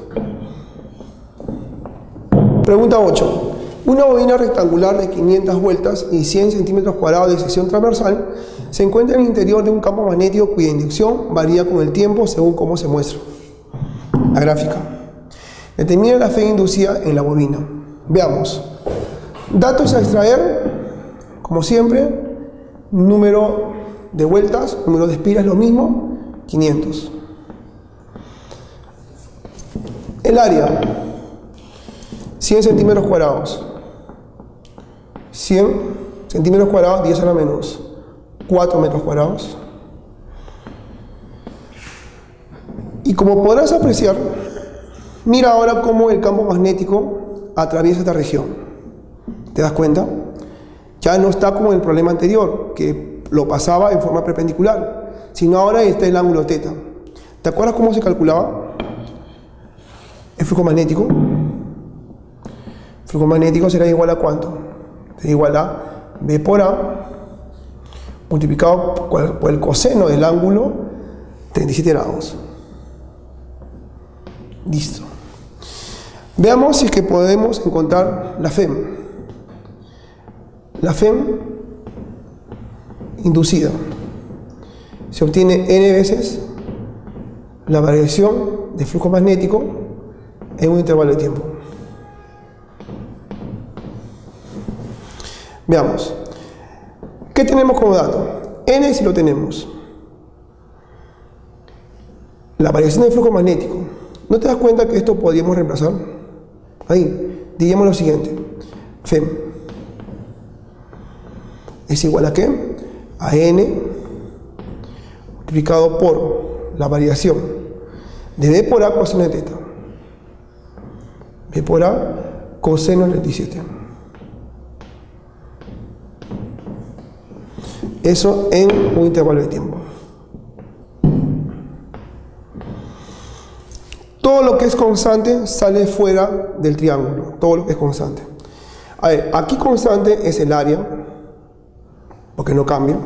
Pregunta 8. Una bobina rectangular de 500 vueltas y 100 centímetros cuadrados de sección transversal se encuentra en el interior de un campo magnético cuya inducción varía con el tiempo según cómo se muestra. La gráfica. Determina la fe inducida en la bobina. Veamos. Datos a extraer, como siempre, número de vueltas, número de espiras, lo mismo, 500. El área, 100 centímetros cuadrados. 100 centímetros cuadrados, 10 a la menos 4 metros cuadrados. Y como podrás apreciar, mira ahora cómo el campo magnético atraviesa esta región. ¿Te das cuenta? Ya no está como en el problema anterior, que lo pasaba en forma perpendicular, sino ahora está el ángulo θ. ¿Te acuerdas cómo se calculaba el flujo magnético? El flujo magnético será igual a ¿cuánto? Será igual a B por A multiplicado por el coseno del ángulo 37 grados. Listo. Veamos si es que podemos encontrar la FEM. La FEM inducida se obtiene n veces la variación de flujo magnético en un intervalo de tiempo. Veamos. ¿Qué tenemos como dato? N si lo tenemos. La variación del flujo magnético. ¿No te das cuenta que esto podríamos reemplazar? Ahí, diríamos lo siguiente. FEM es igual a ¿qué? A N multiplicado por la variación de B por A coseno de θ. B por A coseno de 37. Eso en un intervalo de tiempo. Todo lo que es constante sale fuera del triángulo. Todo lo que es constante. A ver, aquí constante es el área, porque no cambia.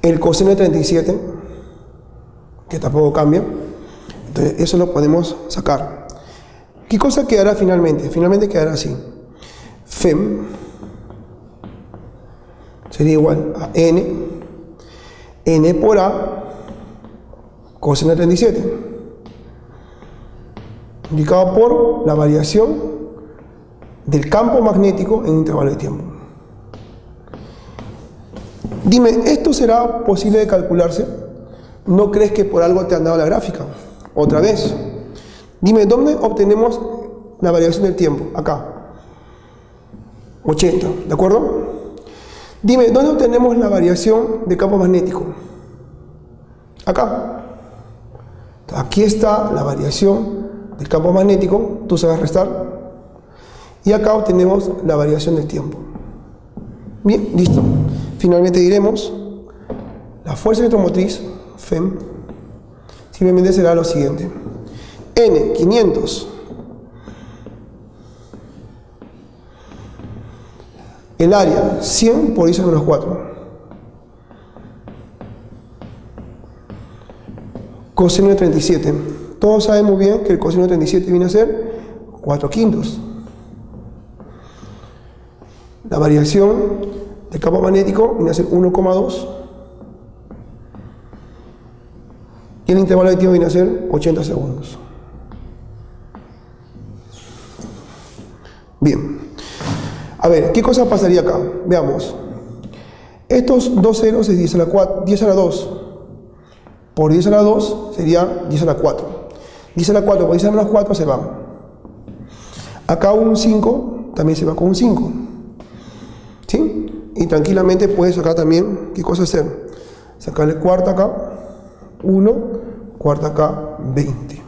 El coseno de 37, que tampoco cambia. Entonces, eso lo podemos sacar. ¿Qué cosa quedará finalmente? Finalmente quedará así. FEM sería igual a N por A coseno de 37. Indicado por la variación del campo magnético en un intervalo de tiempo. Dime, ¿esto será posible de calcularse? ¿No crees que por algo te han dado la gráfica? Otra vez. Dime, ¿dónde obtenemos la variación del tiempo? Acá. 80, ¿de acuerdo? Dime, ¿dónde obtenemos la variación de campo magnético? Acá. Aquí está la variación del campo magnético, tú sabes restar, y acá obtenemos la variación del tiempo. Bien, listo. Finalmente diremos la fuerza electromotriz, FEM, simplemente será lo siguiente. N, 500. El área, 100 por 10 a menos 4. Coseno de 37. Todos sabemos bien que el coseno de 37 viene a ser 4 quintos. La variación del campo magnético viene a ser 1,2. Y el intervalo de tiempo viene a ser 80 segundos. Bien. A ver, ¿qué cosa pasaría acá? Veamos. Estos dos ceros es 10 a la 4, 10 a la 2. Por 10 a la 2 sería 10 a la 4. 10 a la 4 por 10 a la menos 4 se va. Acá un 5 también se va con un 5. ¿Sí? Y tranquilamente puedes sacar también, ¿qué cosa hacer? Sacarle cuarta acá, 1, cuarta acá, 20.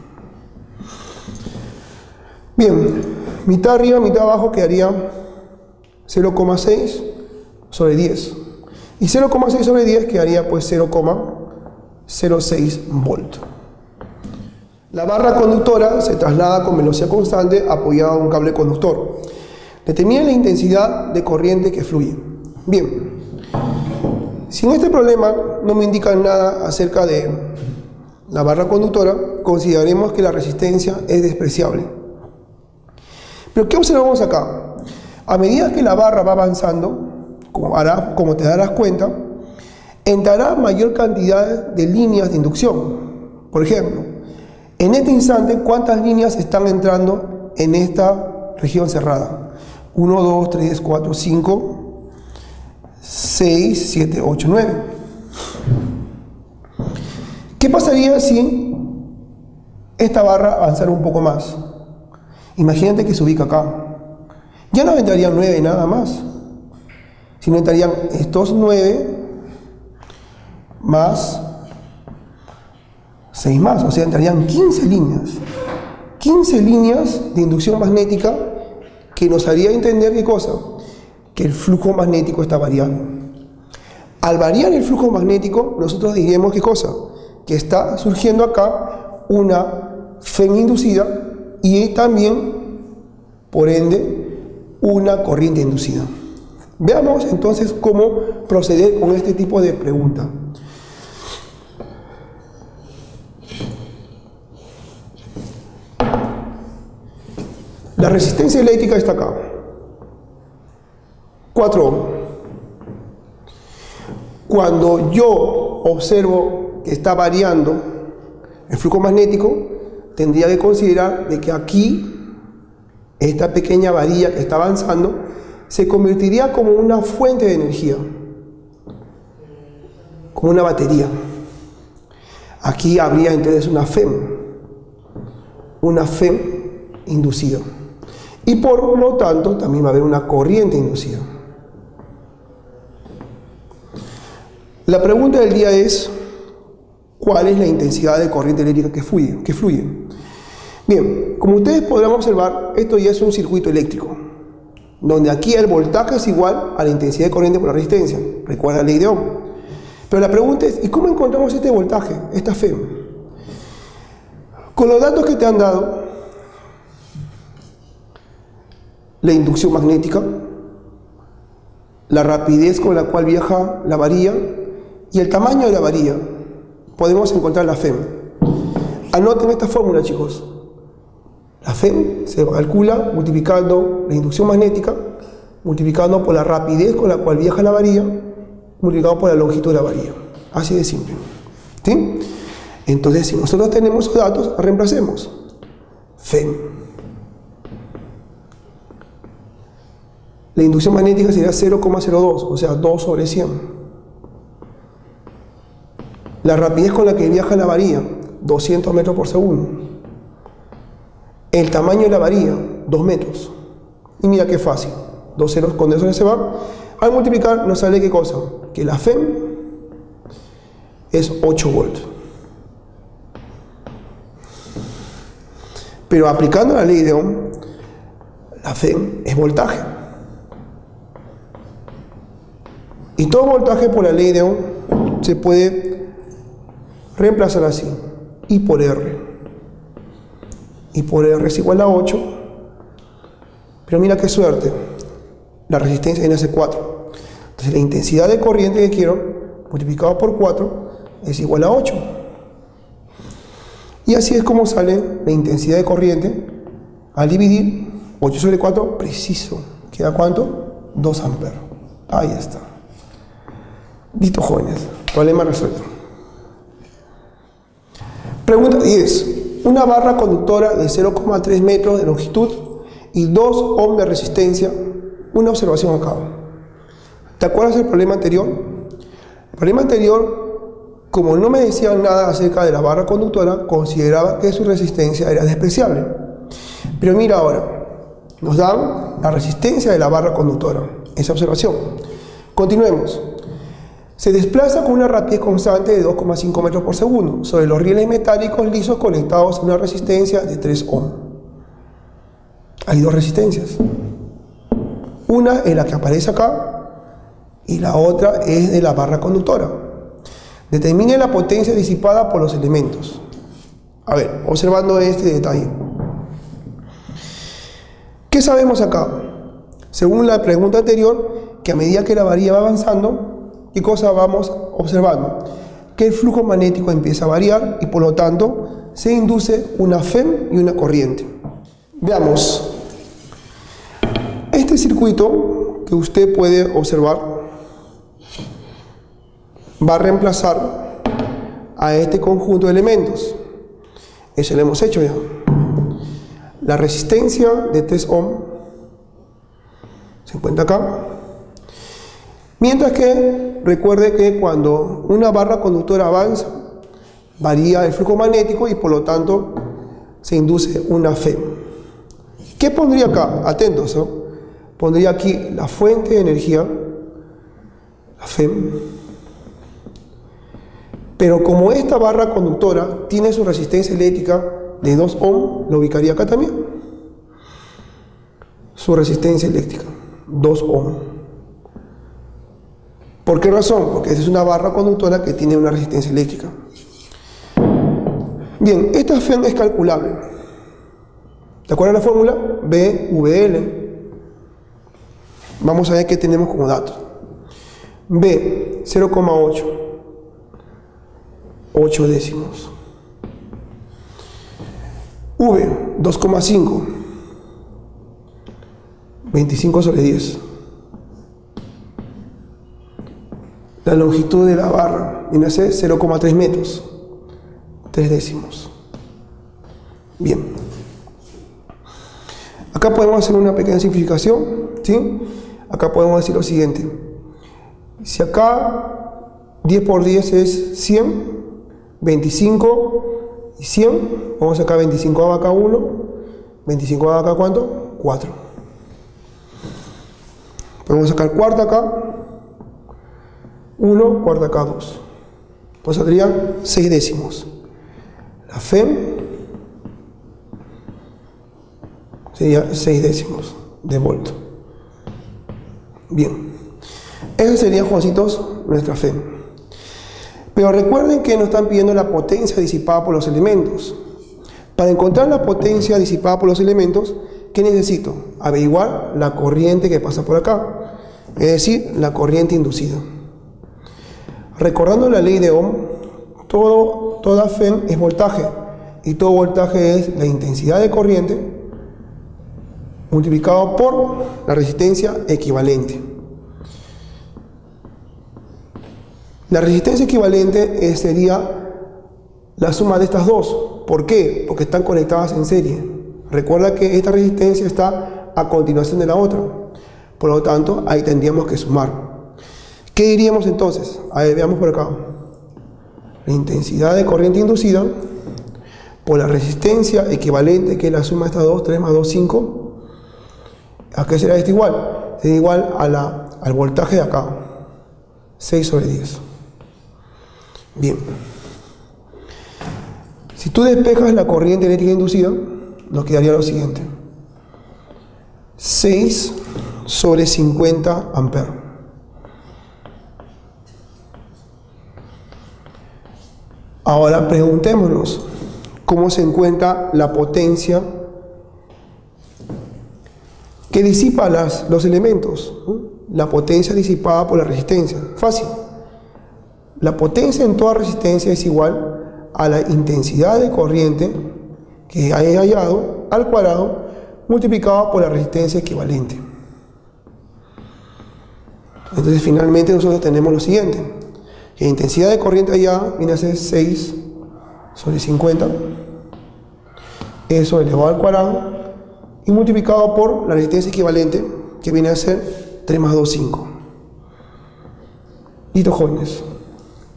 Bien, mitad arriba, mitad abajo quedaría 0,6 sobre 10. Y 0,6 sobre 10 quedaría pues 0,06 volt. La barra conductora se traslada con velocidad constante apoyada a un cable conductor. Determina la intensidad de corriente que fluye. Bien, si en este problema no me indican nada acerca de la barra conductora, consideraremos que la resistencia es despreciable. Pero ¿qué observamos acá? A medida que la barra va avanzando, como te darás cuenta, entrará mayor cantidad de líneas de inducción. Por ejemplo, en este instante, ¿cuántas líneas están entrando en esta región cerrada? 1, 2, 3, 4, 5, 6, 7, 8, 9. ¿Qué pasaría si esta barra avanzara un poco más? Imagínate que se ubica acá. Ya no entrarían 9 nada más, sino entrarían estos 9 más 6 más, o sea, entrarían 15 líneas. 15 líneas de inducción magnética que nos haría entender ¿qué cosa? Que el flujo magnético está variando. Al variar el flujo magnético, nosotros diríamos ¿qué cosa? Que está surgiendo acá una FEM inducida y también, por ende, una corriente inducida. Veamos entonces cómo proceder con este tipo de pregunta. La resistencia eléctrica está acá, 4 ohm. Cuando yo observo que está variando el flujo magnético, tendría que considerar de que aquí, esta pequeña varilla que está avanzando, se convertiría como una fuente de energía, como una batería. Aquí habría entonces una FEM inducida. Y por lo tanto también va a haber una corriente inducida. La pregunta del día es, ¿cuál es la intensidad de corriente eléctrica que fluye? Bien, como ustedes podrán observar, esto ya es un circuito eléctrico, donde aquí el voltaje es igual a la intensidad de corriente por la resistencia. Recuerda la ley de Ohm. Pero la pregunta es, ¿y cómo encontramos este voltaje, esta FEM? Con los datos que te han dado, la inducción magnética, la rapidez con la cual viaja la varilla y el tamaño de la varilla, podemos encontrar la FEM. Anoten esta fórmula, chicos. La FEM se calcula multiplicando la inducción magnética, multiplicando por la rapidez con la cual viaja la varilla, multiplicado por la longitud de la varilla. Así de simple. ¿Sí? Entonces, si nosotros tenemos esos datos, reemplacemos. FEM. La inducción magnética sería 0,02, o sea, 2 sobre 100. La rapidez con la que viaja la varilla, 200 metros por segundo. El tamaño de la varilla, 2 metros. Y mira qué fácil. 2 ceros con 2 ceros se van. Al multiplicar nos sale qué cosa? Que la FEM es 8 volts. Pero aplicando la ley de Ohm, la FEM es voltaje. Y todo voltaje por la ley de Ohm se puede reemplazar así. I por R. I por R es igual a 8. Pero mira qué suerte. La resistencia viene a ser 4. Entonces la intensidad de corriente que quiero, multiplicado por 4, es igual a 8. Y así es como sale la intensidad de corriente al dividir 8 sobre 4, preciso. ¿Queda cuánto? 2 amperes. Ahí está. Listo, jóvenes. Problema resuelto. Pregunta 10. Una barra conductora de 0,3 metros de longitud y 2 ohm de resistencia. Una observación acá. ¿Te acuerdas del problema anterior? El problema anterior, como no me decían nada acerca de la barra conductora, consideraba que su resistencia era despreciable. Pero mira ahora, nos dan la resistencia de la barra conductora. Esa observación. Continuemos. Se desplaza con una rapidez constante de 2,5 metros por segundo sobre los rieles metálicos lisos conectados a una resistencia de 3 ohm. Hay dos resistencias. Una es la que aparece acá y la otra es de la barra conductora. Determine la potencia disipada por los elementos. A ver, observando este detalle. ¿Qué sabemos acá? Según la pregunta anterior, que a medida que la varilla va avanzando, ¿qué cosa vamos observando? que el flujo magnético empieza a variar y por lo tanto se induce una FEM y una corriente. Veamos. Este circuito que usted puede observar va a reemplazar a este conjunto de elementos. Eso lo hemos hecho ya. La resistencia de 3 ohm se encuentra acá. Mientras que recuerde que cuando una barra conductora avanza, varía el flujo magnético y por lo tanto se induce una FEM. ¿Qué pondría acá? Atentos, ¿no? Pondría aquí la fuente de energía, la FEM. Pero como esta barra conductora tiene su resistencia eléctrica de 2 ohm, lo ubicaría acá también. Su resistencia eléctrica, 2 ohm. ¿Por qué razón? Porque esta es una barra conductora que tiene una resistencia eléctrica. Bien, esta FEM es calculable. ¿De acuerdo a la fórmula? B/VL. Vamos a ver qué tenemos como datos. B, 0,8. 8 décimos. V, 2,5. 25 sobre 10. La longitud de la barra viene a ser 0,3 metros. 3 décimos. Bien. Acá podemos hacer una pequeña simplificación, ¿sí? Acá podemos decir lo siguiente. Si acá 10 por 10 es 100, 25 y 100, vamos a sacar 25 va acá 1, 25 va acá ¿cuánto? 4. Podemos sacar cuarta acá, 1, cuarta acá 2. Pues saldría 6 décimos. La FEM sería 6 décimos de voltio. Bien. Esa sería, Juancitos, nuestra FEM. Pero recuerden que nos están pidiendo la potencia disipada por los elementos. Para encontrar la potencia disipada por los elementos, ¿qué necesito? Averiguar la corriente que pasa por acá, es decir, la corriente inducida. Recordando la ley de Ohm, toda FEM es voltaje, y todo voltaje es la intensidad de corriente multiplicado por la resistencia equivalente. La resistencia equivalente sería la suma de estas dos. ¿Por qué? Porque están conectadas en serie. Recuerda que esta resistencia está a continuación de la otra. Por lo tanto, ahí tendríamos que sumar. ¿Qué diríamos entonces? A ver, veamos por acá. La intensidad de corriente inducida por la resistencia equivalente, que es la suma de estas dos, 3 más 2, 5. ¿A qué será esto igual? Será igual al voltaje de acá, 6 sobre 10. Bien. Si tú despejas la corriente eléctrica inducida, nos quedaría lo siguiente. 6 sobre 50 amperes. Ahora preguntémonos, ¿cómo se encuentra la potencia que disipa los elementos? La potencia disipada por la resistencia. Fácil. La potencia en toda resistencia es igual a la intensidad de corriente que hay hallado al cuadrado multiplicado por la resistencia equivalente. Entonces finalmente nosotros tenemos lo siguiente. La intensidad de corriente allá viene a ser 6 sobre 50. Eso elevado al cuadrado y multiplicado por la resistencia equivalente, que viene a ser 3 más 2, 5. Listo, jóvenes.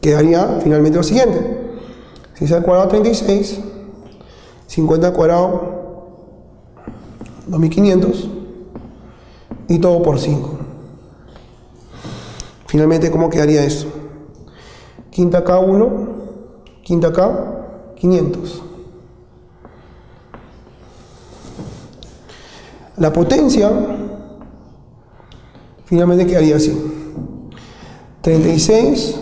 Quedaría finalmente lo siguiente. 6 al cuadrado 36, 50 al cuadrado 2500 y todo por 5. Finalmente, ¿cómo quedaría eso? Quinta acá 1, quinta acá 500. La potencia finalmente quedaría así. 36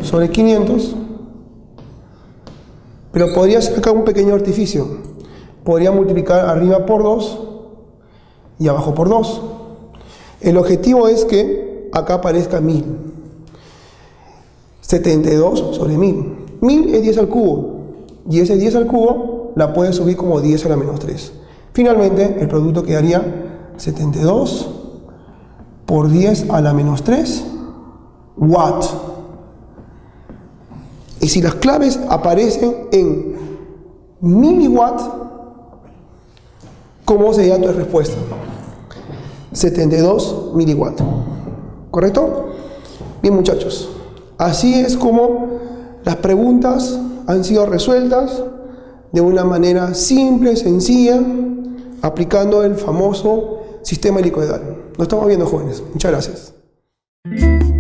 sobre 500. Pero podría ser acá un pequeño artificio. Podría multiplicar arriba por 2 y abajo por 2. El objetivo es que acá aparezca 1000. 72 sobre 1000. 1000 es 10 al cubo. Y ese 10 al cubo la puedes subir como 10 a la menos 3. Finalmente, el producto quedaría 72 por 10 a la menos 3 watt. Y si las claves aparecen en miliwatt, ¿cómo sería tu respuesta? 72 miliwatt. ¿Correcto? Bien, muchachos. Así es como las preguntas han sido resueltas de una manera simple, sencilla, aplicando el famoso sistema helicoidal. Nos estamos viendo, jóvenes. Muchas gracias.